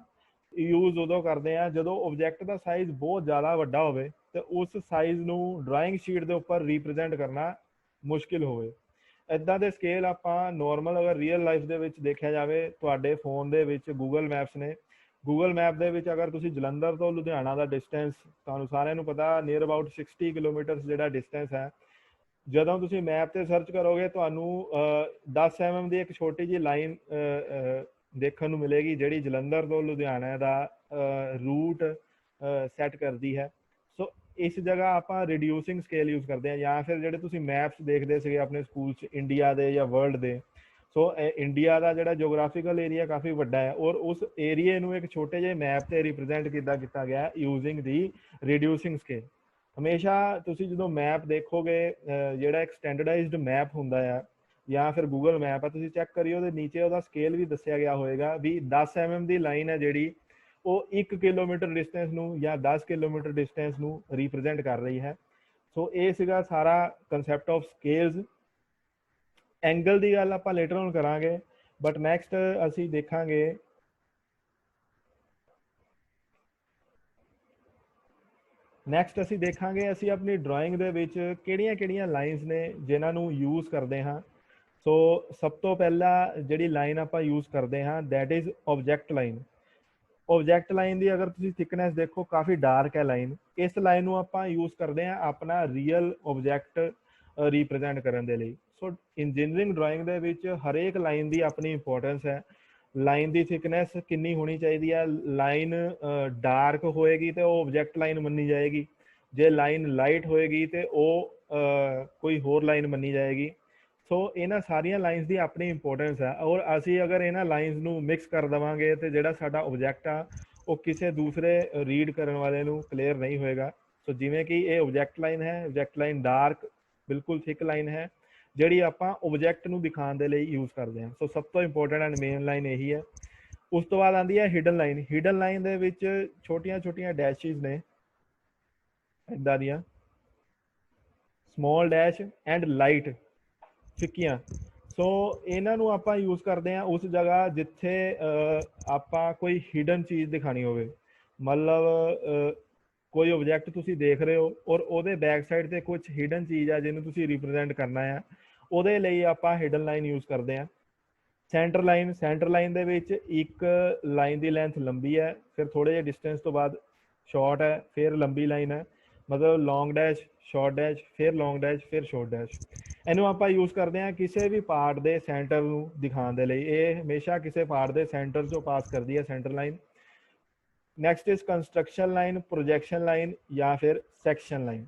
ਯੂਜ਼ ਉਦੋਂ ਕਰਦੇ ਹਾਂ ਜਦੋਂ ਆਬਜੈਕਟ ਦਾ ਸਾਈਜ਼ ਬਹੁਤ ਜ਼ਿਆਦਾ ਵੱਡਾ ਹੋਵੇ ਤੇ ਉਸ ਸਾਈਜ਼ ਨੂੰ ਡਰਾਇੰਗ ਸ਼ੀਟ ਦੇ ਉੱਪਰ ਰਿਪਰੈਜ਼ੈਂਟ ਕਰਨਾ ਮੁਸ਼ਕਿਲ ਹੋਵੇ। ਇੱਦਾਂ ਦੇ ਸਕੇਲ ਆਪਾਂ ਨੋਰਮਲ ਅਗਰ ਰੀਅਲ ਲਾਈਫ ਦੇ ਵਿੱਚ ਦੇਖਿਆ ਜਾਵੇ, ਤੁਹਾਡੇ ਫੋਨ ਦੇ ਵਿੱਚ ਗੂਗਲ ਮੈਪਸ ਨੇ, ਗੂਗਲ ਮੈਪ ਦੇ ਵਿੱਚ ਅਗਰ ਤੁਸੀਂ ਜਲੰਧਰ ਤੋਂ ਲੁਧਿਆਣਾ ਦਾ ਡਿਸਟੈਂਸ, ਤੁਹਾਨੂੰ ਸਾਰਿਆਂ ਨੂੰ ਪਤਾ ਨੀਅਰ ਅਬਾਊਟ 60 ਕਿਲੋਮੀਟਰਸ ਜਿਹੜਾ ਡਿਸਟੈਂਸ ਹੈ, ਜਦੋਂ ਤੁਸੀਂ ਮੈਪ ਤੇ ਸਰਚ ਕਰੋਗੇ ਤੁਹਾਨੂੰ 10 mm ਦੀ ਇੱਕ ਛੋਟੀ ਜਿਹੀ ਲਾਈਨ ਦੇਖਣ ਨੂੰ ਮਿਲੇਗੀ ਜਿਹੜੀ ਜਲੰਧਰ ਤੋਂ ਲੁਧਿਆਣਾ ਦਾ ਰੂਟ ਸੈੱਟ ਕਰਦੀ ਹੈ। ਸੋ ਇਸ ਜਗ੍ਹਾ ਆਪਾਂ ਰਿਡਿਊਸਿੰਗ ਸਕੇਲ ਯੂਜ਼ ਕਰਦੇ ਹਾਂ। ਜਾਂ ਫਿਰ ਜਿਹੜੇ ਤੁਸੀਂ ਮੈਪਸ ਦੇਖਦੇ ਸੀਗੇ ਆਪਣੇ ਸਕੂਲ 'ਚ ਇੰਡੀਆ ਦੇ ਜਾਂ ਵਰਲਡ ਦੇ, ਸੋ ਇੰਡੀਆ ਦਾ ਜਿਹੜਾ ਜੋਗ੍ਰਾਫੀਕਲ ਏਰੀਆ ਕਾਫੀ ਵੱਡਾ ਹੈ ਔਰ ਉਸ ਏਰੀਏ ਨੂੰ ਇੱਕ ਛੋਟੇ ਜਿਹੇ ਮੈਪ ਤੇ ਰਿਪਰੈਜ਼ੈਂਟ ਕੀਤਾ ਗਿਆ ਯੂਜ਼ਿੰਗ ਦੀ ਰਿਡਿਊਸਿੰਗ ਸਕੇਲ। ਹਮੇਸ਼ਾ ਤੁਸੀਂ ਜਦੋਂ ਮੈਪ ਦੇਖੋਗੇ, ਜਿਹੜਾ ਇੱਕ ਸਟੈਂਡਰਡਾਈਜ਼ਡ ਮੈਪ ਹੁੰਦਾ ਆ ਜਾਂ ਫਿਰ ਗੂਗਲ ਮੈਪ ਆ, ਤੁਸੀਂ ਚੈੱਕ ਕਰਿਓ ਉਹਦੇ ਨੀਚੇ ਉਹਦਾ ਸਕੇਲ ਵੀ ਦੱਸਿਆ ਗਿਆ ਹੋਏਗਾ ਵੀ 10 mm ਦੀ ਲਾਈਨ ਹੈ ਜਿਹੜੀ ਉਹ 1 ਕਿਲੋਮੀਟਰ ਡਿਸਟੈਂਸ ਨੂੰ ਜਾਂ 10 ਕਿਲੋਮੀਟਰ ਡਿਸਟੈਂਸ ਨੂੰ ਰਿਪਰੈਜ਼ੈਂਟ ਕਰ ਰਹੀ ਹੈ। ਸੋ ਇਹ ਸੀਗਾ ਸਾਰਾ ਕੰਸੈਪਟ ਆਫ ਸਕੇਲਸ। ਐਂਗਲ ਦੀ ਗੱਲ ਆਪਾਂ ਲੇਟਰ ਔਨ ਕਰਾਂਗੇ ਬਟ ਨੈਕਸਟ ਅਸੀਂ ਦੇਖਾਂਗੇ ਅਸੀਂ ਆਪਣੀ ਡਰਾਇੰਗ ਦੇ ਵਿੱਚ ਕਿਹੜੀਆਂ ਲਾਈਨਸ ਨੇ ਜਿਨ੍ਹਾਂ ਨੂੰ ਯੂਜ਼ ਕਰਦੇ ਹਾਂ। ਸੋ ਸਭ ਤੋਂ ਪਹਿਲਾਂ ਜਿਹੜੀ ਲਾਈਨ ਆਪਾਂ ਯੂਜ਼ ਕਰਦੇ ਹਾਂ that is object line. Object line ਦੀ ਅਗਰ ਤੁਸੀਂ ਥਿਕਨੈਸ ਦੇਖੋ ਕਾਫੀ ਡਾਰਕ ਹੈ ਲਾਈਨ। ਇਸ ਲਾਈਨ ਨੂੰ ਆਪਾਂ ਯੂਜ਼ ਕਰਦੇ ਹਾਂ ਆਪਣਾ ਰੀਅਲ ਆਬਜੈਕਟ ਰਿਪਰੈਜ਼ੈਂਟ ਕਰਨ ਦੇ ਲਈ। ਸੋ ਇੰਜੀਨੀਅਰਿੰਗ ਡਰਾਇੰਗ ਦੇ ਵਿੱਚ ਹਰੇਕ ਲਾਈਨ ਦੀ ਆਪਣੀ ਇੰਪੋਰਟੈਂਸ ਹੈ। ਲਾਈਨ ਦੀ ਥਿਕਨੈਸ ਕਿੰਨੀ ਹੋਣੀ ਚਾਹੀਦੀ ਹੈ, ਲਾਈਨ ਡਾਰਕ ਹੋਏਗੀ ਤੇ ਉਹ ਆਬਜੈਕਟ ਲਾਈਨ ਮੰਨੀ ਜਾਏਗੀ, ਜੇ ਲਾਈਨ ਲਾਈਟ ਹੋਏਗੀ ਤੇ ਉਹ ਕੋਈ ਹੋਰ ਲਾਈਨ ਮੰਨੀ ਜਾਏਗੀ। ਸੋ ਇਹਨਾਂ ਸਾਰੀਆਂ ਲਾਈਨਸ ਦੀ ਆਪਣੀ ਇੰਪੋਰਟੈਂਸ ਹੈ ਔਰ ਅਸੀਂ ਅਗਰ ਇਹਨਾਂ ਲਾਈਨਸ ਨੂੰ ਮਿਕਸ ਕਰ ਦੇਵਾਂਗੇ ਤੇ ਜਿਹੜਾ ਸਾਡਾ ਆਬਜੈਕਟ ਆ ਉਹ ਕਿਸੇ ਦੂਸਰੇ ਰੀਡ ਕਰਨ ਵਾਲੇ ਨੂੰ ਕਲੀਅਰ ਨਹੀਂ ਹੋਏਗਾ। ਸੋ ਜਿਵੇਂ ਕਿ ਇਹ ਆਬਜੈਕਟ ਲਾਈਨ ਹੈ, ਆਬਜੈਕਟ ਲਾਈਨ ਡਾਰਕ ਬਿਲਕੁਲ ਥਿਕ ਲਾਈਨ ਹੈ ਜਿਹੜੀ ਆਪਾਂ ਆਬਜੈਕਟ ਨੂੰ ਦਿਖਾਉਣ ਦੇ ਲਈ ਯੂਜ਼ ਕਰਦੇ ਹਾਂ। ਸੋ ਸਭ ਤੋਂ ਇੰਪੋਰਟੈਂਟ ਐਂਡ ਮੇਨ ਲਾਈਨ ਇਹੀ ਹੈ। ਉਸ ਤੋਂ ਬਾਅਦ ਆਉਂਦੀ ਹੈ ਹਿਡਨ ਲਾਈਨ। ਹਿਡਨ ਲਾਈਨ ਦੇ ਵਿੱਚ ਛੋਟੀਆਂ ਡੈਸ਼ਿਸ ਨੇ ਇੱਦਾਂ ਦੀਆਂ, ਸਮॉल ਡੈਸ਼ ਐਂਡ ਲਾਈਟ। ਫਿੱਕੀਆਂ। ਸੋ ਇਹਨਾਂ ਨੂੰ ਆਪਾਂ ਯੂਜ਼ ਕਰਦੇ ਹਾਂ ਉਸ ਜਗ੍ਹਾ ਜਿੱਥੇ ਆਪਾਂ ਕੋਈ ਹਿਡਨ ਚੀਜ਼ ਦਿਖਾਣੀ ਹੋਵੇ। ਮਤਲਬ ਕੋਈ ਆਬਜੈਕਟ ਤੁਸੀਂ ਦੇਖ ਰਹੇ ਹੋ ਔਰ ਉਹਦੇ ਬੈਕ ਸਾਈਡ ਤੇ ਕੁਝ ਹਿਡਨ ਚੀਜ਼ ਆ ਜਿਹਨੂੰ ਤੁਸੀਂ ਰਿਪਰੈਜ਼ੈਂਟ ਕਰਨਾ ਆ, ਉਹਦੇ ਲਈ ਆਪਾਂ ਹਿਡਨ ਲਾਈਨ ਯੂਜ਼ ਕਰਦੇ ਹਾਂ। ਸੈਂਟਰ ਲਾਈਨ ਦੇ ਵਿੱਚ ਇੱਕ ਲਾਈਨ ਦੀ ਲੈਂਥ ਲੰਬੀ ਹੈ, ਫਿਰ ਥੋੜੇ ਜਿਹੇ ਡਿਸਟੈਂਸ ਤੋਂ ਬਾਅਦ ਸ਼ਾਰਟ ਹੈ, ਫਿਰ ਲੰਬੀ ਲਾਈਨ ਹੈ, ਮਤਲਬ ਲੌਂਗ ਡੈਸ਼, ਸ਼ਾਰਟ ਡੈਸ਼, ਫਿਰ ਲੌਂਗ ਡੈਸ਼, ਫਿਰ ਸ਼ਾਰਟ ਡੈਸ਼। ਇਹਨੂੰ ਆਪਾਂ ਯੂਜ਼ ਕਰਦੇ ਹਾਂ ਕਿਸੇ ਵੀ ਪਾਰਟ ਦੇ ਸੈਂਟਰ ਨੂੰ ਦਿਖਾਉਣ ਦੇ ਲਈ। ਇਹ ਹਮੇਸ਼ਾ ਕਿਸੇ ਪਾਰਟ ਦੇ ਸੈਂਟਰ ਚੋਂ ਪਾਸ ਕਰਦੀ ਹੈ centre line. Next is construction line, projection line ਜਾਂ ਫਿਰ ਸੈਕਸ਼ਨ ਲਾਈਨ।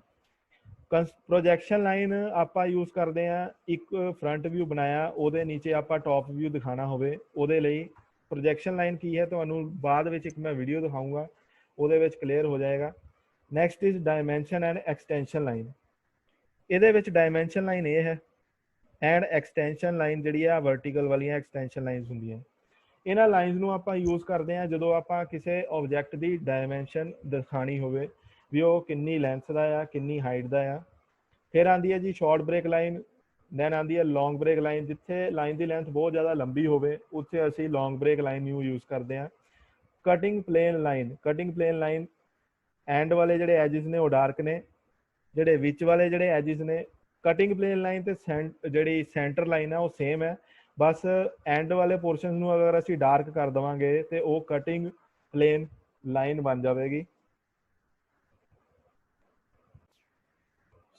ਪ੍ਰੋਜੈਕਸ਼ਨ ਲਾਈਨ ਆਪਾਂ ਯੂਜ਼ ਕਰਦੇ ਹਾਂ ਇੱਕ ਫਰੰਟ ਵਿਊ ਬਣਾਇਆ, ਉਹਦੇ ਨੀਚੇ ਆਪਾਂ ਟੌਪ ਵਿਊ ਦਿਖਾਣਾ ਹੋਵੇ, ਉਹਦੇ ਲਈ ਪ੍ਰੋਜੈਕਸ਼ਨ ਲਾਈਨ ਕੀ ਹੈ ਤੁਹਾਨੂੰ ਬਾਅਦ ਵਿੱਚ ਇੱਕ ਮੈਂ ਵੀਡੀਓ ਦਿਖਾਊਂਗਾ, ਉਹਦੇ ਵਿੱਚ ਕਲੀਅਰ ਹੋ ਜਾਏਗਾ। Next is dimension and extension line. ਇਹਦੇ ਵਿੱਚ ਡਾਇਮੈਂਸ਼ਨ ਲਾਈਨ ਇਹ ਹੈ ਐਂਡ ਐਕਸਟੈਂਸ਼ਨ ਲਾਈਨ ਜਿਹੜੀ ਆ ਵਰਟੀਕਲ ਵਾਲੀਆਂ ਐਕਸਟੈਂਸ਼ਨ ਲਾਈਨਸ ਹੁੰਦੀਆਂ। ਇਹਨਾਂ ਲਾਈਨਸ ਨੂੰ ਆਪਾਂ ਯੂਜ਼ ਕਰਦੇ ਹਾਂ ਜਦੋਂ ਆਪਾਂ ਕਿਸੇ ਆਬਜੈਕਟ ਦੀ ਡਾਇਮੈਂਸ਼ਨ ਦਿਖਾਣੀ ਹੋਵੇ ਵੀ ਉਹ ਕਿੰਨੀ ਲੈਂਥ ਦਾ ਆ, ਕਿੰਨੀ ਹਾਈਟ ਦਾ ਆ। ਫਿਰ ਆਉਂਦੀ ਹੈ ਜੀ ਸ਼ਾਰਟ ਬ੍ਰੇਕ ਲਾਈਨ, ਦੈਨ ਆਉਂਦੀ ਹੈ ਲੌਂਗ ਬ੍ਰੇਕ ਲਾਈਨ। ਜਿੱਥੇ ਲਾਈਨ ਦੀ ਲੈਂਥ ਬਹੁਤ ਜ਼ਿਆਦਾ ਲੰਬੀ ਹੋਵੇ ਉੱਥੇ ਅਸੀਂ ਲੌਂਗ ਬ੍ਰੇਕ ਲਾਈਨ ਨੂੰ ਯੂਜ਼ ਕਰਦੇ ਹਾਂ। ਕਟਿੰਗ ਪਲੇਨ ਲਾਈਨ ਐਂਡ ਵਾਲੇ ਜਿਹੜੇ ਐਜਿਸ ਨੇ ਉਹ ਡਾਰਕ ਨੇ, ਜਿਹੜੇ ਵਿੱਚ ਵਾਲੇ ਜਿਹੜੇ ਐਜਿਸ ਨੇ। ਕਟਿੰਗ ਪਲੇਨ ਲਾਈਨ ਤੇ ਜਿਹੜੀ ਸੈਂਟਰ ਲਾਈਨ ਹੈ ਉਹ ਸੇਮ ਹੈ, ਬਸ ਐਂਡ ਵਾਲੇ ਪੋਰਸ਼ਨ ਨੂੰ ਅਗਰ ਅਸੀਂ ਡਾਰਕ ਕਰ ਦੇਵਾਂਗੇ ਤੇ ਉਹ ਕਟਿੰਗ ਪਲੇਨ ਲਾਈਨ ਬਣ ਜਾਵੇਗੀ।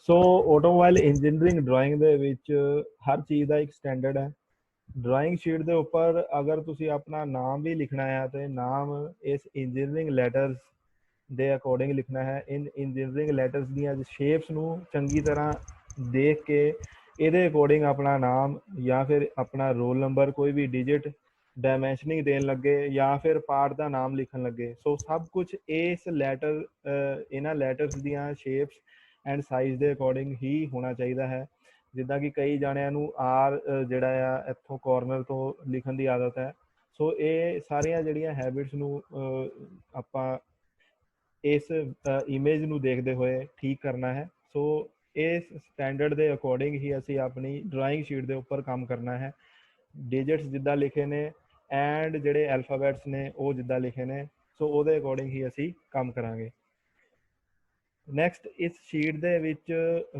ਸੋ ਆਟੋਮੋਬਾਈਲ ਇੰਜੀਨੀਅਰਿੰਗ ਡਰਾਇੰਗ ਦੇ ਵਿੱਚ ਹਰ ਚੀਜ਼ ਦਾ ਇੱਕ ਸਟੈਂਡਰਡ ਹੈ। ਡਰਾਇੰਗ ਸ਼ੀਟ ਦੇ ਉੱਪਰ ਅਗਰ ਤੁਸੀਂ ਆਪਣਾ ਨਾਮ ਵੀ ਲਿਖਣਾ ਹੈ ਤੇ ਨਾਮ ਇਸ ਇੰਜੀਨੀਅਰਿੰਗ ਲੈਟਰਸ ਦੇ ਅਕੋਰਡਿੰਗ ਲਿਖਣਾ ਹੈ। ਇਨ ਇੰਜੀਨੀਅਰਿੰਗ ਲੈਟਰਸ ਦੀਆਂ ਸ਼ੇਪਸ ਨੂੰ ਚੰਗੀ ਤਰ੍ਹਾਂ ਦੇਖ ਕੇ ਇਹਦੇ ਅਕੋਰਡਿੰਗ ਆਪਣਾ ਨਾਮ ਜਾਂ ਫਿਰ ਆਪਣਾ ਰੋਲ ਨੰਬਰ, ਕੋਈ ਵੀ ਡਿਜਿਟ ਡਾਇਮੈਂਸ਼ਨਿੰਗ ਦੇਣ ਲੱਗੇ ਜਾਂ ਫਿਰ ਪਾਰਟ ਦਾ ਨਾਮ ਲਿਖਣ ਲੱਗੇ, ਸੋ ਸਭ ਕੁਝ ਇਸ ਲੈਟਰ ਇਹਨਾਂ ਲੈਟਰਸ ਦੀਆਂ ਸ਼ੇਪਸ ਐਂਡ ਸਾਈਜ਼ ਦੇ ਅਕੋਰਡਿੰਗ ਹੀ ਹੋਣਾ ਚਾਹੀਦਾ ਹੈ। ਜਿੱਦਾਂ ਕਿ ਕਈ ਜਾਣਿਆਂ ਨੂੰ ਆਰ ਜਿਹੜਾ ਆ ਇੱਥੋਂ ਕਾਰਨਰ ਤੋਂ ਲਿਖਣ ਦੀ ਆਦਤ ਹੈ, ਸੋ ਇਹ ਸਾਰੀਆਂ ਜਿਹੜੀਆਂ ਹੈਬਿਟਸ ਨੂੰ ਆਪਾਂ ਇਸ ਇਮੇਜ ਨੂੰ ਦੇਖਦੇ ਹੋਏ ਠੀਕ ਕਰਨਾ ਹੈ। ਸੋ ਇਸ ਸਟੈਂਡਰਡ ਦੇ ਅਕੋਰਡਿੰਗ ਹੀ ਅਸੀਂ ਆਪਣੀ ਡਰਾਇੰਗ ਸ਼ੀਟ ਦੇ ਉੱਪਰ ਕੰਮ ਕਰਨਾ ਹੈ। ਡਿਜਿਟਸ ਜਿੱਦਾਂ ਲਿਖੇ ਨੇ ਐਂਡ ਜਿਹੜੇ ਐਲਫਾਬੈਟਸ ਨੇ ਉਹ ਜਿੱਦਾਂ ਲਿਖੇ ਨੇ, ਸੋ ਉਹਦੇ ਅਕੋਰਡਿੰਗ ਹੀ ਅਸੀਂ ਕੰਮ ਕਰਾਂਗੇ। ਨੈਕਸਟ ਇਸ ਸ਼ੀਟ ਦੇ ਵਿੱਚ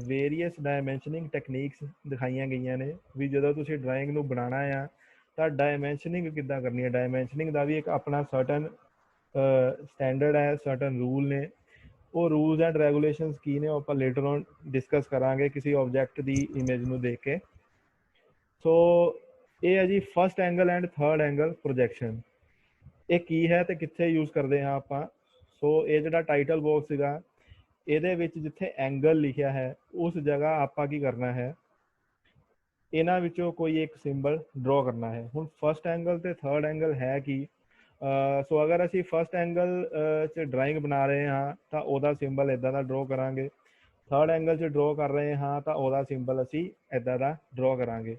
ਵੇਰੀਅਸ ਡਾਇਮੈਂਸ਼ਨਿੰਗ ਟੈਕਨੀਕਸ ਦਿਖਾਈਆਂ ਗਈਆਂ ਨੇ ਵੀ ਜਦੋਂ ਤੁਸੀਂ ਡਰਾਇੰਗ ਨੂੰ ਬਣਾਉਣਾ ਆ ਤਾਂ ਡਾਇਮੈਂਸ਼ਨਿੰਗ ਕਿੱਦਾਂ ਕਰਨੀ ਹੈ। ਡਾਇਮੈਂਸ਼ਨਿੰਗ ਦਾ ਵੀ ਇੱਕ ਆਪਣਾ ਸਰਟਨ ਸਟੈਂਡਰਡ ਹੈ, ਸਰਟਨ ਰੂਲ ਨੇ। ਉਹ ਰੂਲਸ ਐਂਡ ਰੈਗੂਲੇਸ਼ਨਸ ਕੀ ਨੇ ਉਹ ਆਪਾਂ ਲੇਟਰ ਔਨ ਡਿਸਕਸ ਕਰਾਂਗੇ ਕਿਸੇ ਆਬਜੈਕਟ ਦੀ ਇਮੇਜ ਨੂੰ ਦੇਖ ਕੇ। ਸੋ ਇਹ ਹੈ ਜੀ first angle and third angle projection. ਇਹ ਕੀ ਹੈ ਤੇ ਕਿੱਥੇ ਯੂਜ਼ ਕਰਦੇ ਹਾਂ ਆਪਾਂ। ਸੋ ਇਹ ਜਿਹੜਾ ਟਾਈਟਲ ਬਾਕਸ ਸੀਗਾ ਇਹਦੇ ਵਿੱਚ ਜਿੱਥੇ ਐਂਗਲ ਲਿਖਿਆ ਹੈ ਉਸ ਜਗ੍ਹਾ ਆਪਾਂ ਕੀ ਕਰਨਾ ਹੈ, ਇਹਨਾਂ ਵਿੱਚੋਂ ਕੋਈ ਇੱਕ ਸਿੰਬਲ ਡਰਾ ਕਰਨਾ ਹੈ। ਹੁਣ ਫਸਟ ਐਂਗਲ ਤੇ ਥਰਡ ਐਂਗਲ ਹੈ ਕੀ, ਸੋ ਅਗਰ ਅਸੀਂ ਫਸਟ ਐਂਗਲ 'ਚ ਡਰਾਇੰਗ ਬਣਾ ਰਹੇ ਹਾਂ ਤਾਂ ਉਹਦਾ ਸਿੰਬਲ ਇੱਦਾਂ ਦਾ ਡਰਾ ਕਰਾਂਗੇ। ਥਰਡ ਐਂਗਲ 'ਚ ਡਰਾ ਕਰ ਰਹੇ ਹਾਂ ਤਾਂ ਉਹਦਾ ਸਿੰਬਲ ਅਸੀਂ ਇੱਦਾਂ ਦਾ ਡਰਾ ਕਰਾਂਗੇ।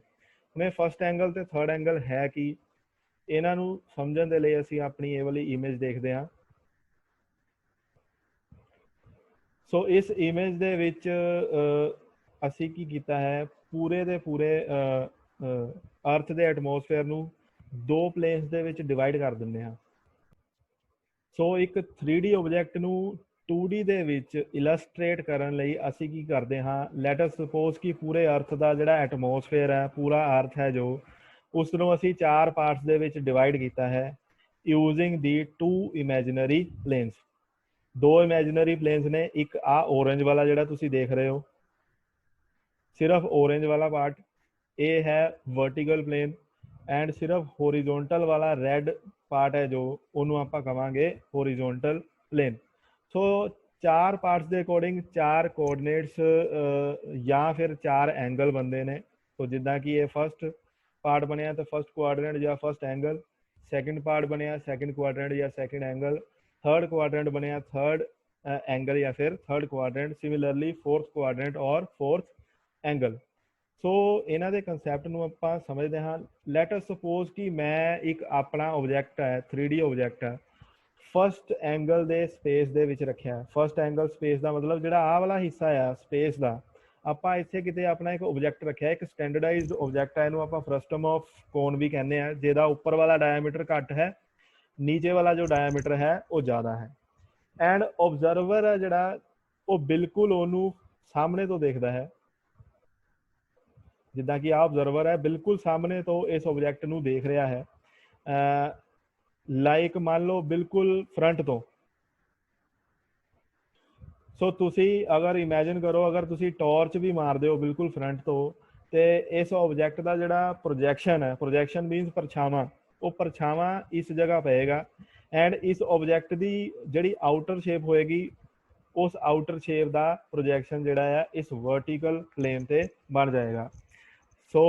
ਹੁਣ ਫਸਟ ਐਂਗਲ ਤੇ ਥਰਡ ਐਂਗਲ ਹੈ ਕੀ, ਇਹਨਾਂ ਨੂੰ ਸਮਝਣ ਦੇ ਲਈ ਅਸੀਂ ਆਪਣੀ ਇਹ ਵਾਲੀ ਇਮੇਜ ਦੇਖਦੇ ਹਾਂ। ਸੋ ਇਸ ਇਮੇਜ ਦੇ ਵਿੱਚ ਅਸੀਂ ਕੀ ਕੀਤਾ ਹੈ, ਪੂਰੇ ਦੇ ਪੂਰੇ ਅਰਥ ਦੇ ਐਟਮੋਸਫੇਅਰ ਨੂੰ ਦੋ ਪਲੇਨਸ ਦੇ ਵਿੱਚ ਡਿਵਾਈਡ ਕਰ ਦਿੰਦੇ ਹਾਂ। ਸੋ ਇੱਕ 3D ਆਬਜੈਕਟ ਨੂੰ 2D ਦੇ ਵਿੱਚ ਇਲਸਟ੍ਰੇਟ ਕਰਨ ਲਈ ਅਸੀਂ ਕੀ ਕਰਦੇ ਹਾਂ, ਲੈਟ ਅਸ ਸਪੋਜ਼ ਕਿ ਪੂਰੇ ਅਰਥ ਦਾ ਜਿਹੜਾ ਐਟਮੋਸਫੇਅਰ ਹੈ, ਪੂਰਾ ਅਰਥ ਹੈ ਜੋ, ਉਸ ਨੂੰ ਅਸੀਂ 4 ਪਾਰਟਸ ਦੇ ਵਿੱਚ ਡਿਵਾਈਡ ਕੀਤਾ ਹੈ ਯੂਜ਼ਿੰਗ ਦੀ 2 ਇਮੈਜਨਰੀ ਪਲੇਨਸ। 2 ਇਮੈਜਨਰੀ ਪਲੇਨਸ ਨੇ, ਇੱਕ ਆ ਔਰੇਂਜ ਵਾਲਾ ਜਿਹੜਾ ਤੁਸੀਂ ਦੇਖ ਰਹੇ ਹੋ, ਸਿਰਫ ਔਰੇਂਜ ਵਾਲਾ ਪਾਰਟ ਇਹ ਹੈ ਵਰਟੀਕਲ ਪਲੇਨ, ਐਂਡ ਸਿਰਫ ਹੋਰੀਜ਼ੋਨਟਲ ਵਾਲਾ ਰੈਡ ਪਾਰਟ ਹੈ ਜੋ ਉਹਨੂੰ ਆਪਾਂ ਕਵਾਂਗੇ ਹੋਰੀਜ਼ੋਨਟਲ ਪਲੇਨ। ਸੋ 4 ਪਾਰਟਸ ਦੇ ਅਕੋਰਡਿੰਗ 4 ਕੋਆਰਡੀਨੇਟਸ ਜਾਂ ਫਿਰ 4 ਐਂਗਲ ਬਣਦੇ ਨੇ। ਸੋ ਜਿੱਦਾਂ ਕਿ ਇਹ ਫਸਟ ਪਾਰਟ ਬਣਿਆ ਤਾਂ ਫਸਟ ਕੁਆਡਰੈਂਟ ਜਾਂ ਫਸਟ ਐਂਗਲ, ਸੈਕਿੰਡ ਪਾਰਟ ਬਣਿਆ ਸੈਕਿੰਡ ਕੁਆਡਰੈਂਟ ਜਾਂ ਸੈਕਿੰਡ ਐਂਗਲ, थर्ड क्वाड्रेंट बनया थर्ड एंगल या फिर third quadrant, similarly fourth quadrant और फोर्थ एंगल। सो इन्हां दे कंसैप्ट नूं आपां समझदे हां। लैट अस सपोज कि मैं एक अपना ऑब्जैक्ट है 3D ऑब्जैक्ट है, फस्ट एंगल दे स्पेस दे विच रखिया। फस्ट एंगल स्पेस का मतलब जिहड़ा आह वाला हिस्सा है स्पेस का, ਆਪਾਂ ਇੱਥੇ ਕਿਤੇ ਆਪਣਾ ਇੱਕ ਆਬਜੈਕਟ ਰੱਖਿਆ, ਇੱਕ ਸਟੈਂਡਰਡਾਈਜ਼ਡ ਆਬਜੈਕਟ ਹੈ, ਇਹਨੂੰ ਆਪਾਂ ਫਰਸਟਮ ਆਫ ਕੋਨ ਵੀ ਕਹਿੰਦੇ ਆ, ਜਿਹਦਾ ਉੱਪਰ ਵਾਲਾ ਡਾਇਆਮੀਟਰ ਘੱਟ ਹੈ, ਨੀਚੇ ਵਾਲਾ ਜੋ ਡਾਇਆਮੀਟਰ ਹੈ ਉਹ ਜ਼ਿਆਦਾ ਹੈ। ਐਂਡ ਓਬਜ਼ਰਵਰ ਹੈ ਜਿਹੜਾ ਉਹ ਬਿਲਕੁਲ ਉਹਨੂੰ ਸਾਹਮਣੇ ਤੋਂ ਦੇਖਦਾ ਹੈ, ਜਿੱਦਾਂ ਕਿ ਆਹ ਓਬਜ਼ਰਵਰ ਹੈ ਬਿਲਕੁਲ ਸਾਹਮਣੇ ਤੋਂ ਇਸ ਆਬਜੈਕਟ ਨੂੰ ਦੇਖ ਰਿਹਾ ਹੈ, ਲਾਈਕ ਮੰਨ ਲਓ ਬਿਲਕੁਲ ਫਰੰਟ ਤੋਂ। ਸੋ ਤੁਸੀਂ ਅਗਰ ਇਮੈਜਿਨ ਕਰੋ, ਅਗਰ ਤੁਸੀਂ ਟਾਰਚ ਵੀ ਮਾਰਦੇ ਹੋ ਬਿਲਕੁਲ ਫਰੰਟ ਤੋਂ, ਤੇ ਇਸ ਆਬਜੈਕਟ ਦਾ ਜਿਹੜਾ ਪ੍ਰੋਜੈਕਸ਼ਨ ਹੈ, ਪ੍ਰੋਜੈਕਸ਼ਨ ਮੀਨਸ ਪਰਛਾਵਾਂ, ਉਹ ਪਰਛਾਵਾਂ ਇਸ ਜਗ੍ਹਾ ਪਏਗਾ ਐਂਡ ਇਸ ਆਬਜੈਕਟ ਦੀ ਜਿਹੜੀ ਆਊਟਰ ਸ਼ੇਪ ਹੋਏਗੀ, ਉਸ ਆਊਟਰ ਸ਼ੇਪ ਦਾ ਪ੍ਰੋਜੈਕਸ਼ਨ ਜਿਹੜਾ ਹੈ ਇਸ ਵਰਟੀਕਲ ਪਲੇਨ ਤੇ ਬਣ ਜਾਏਗਾ। ਸੋ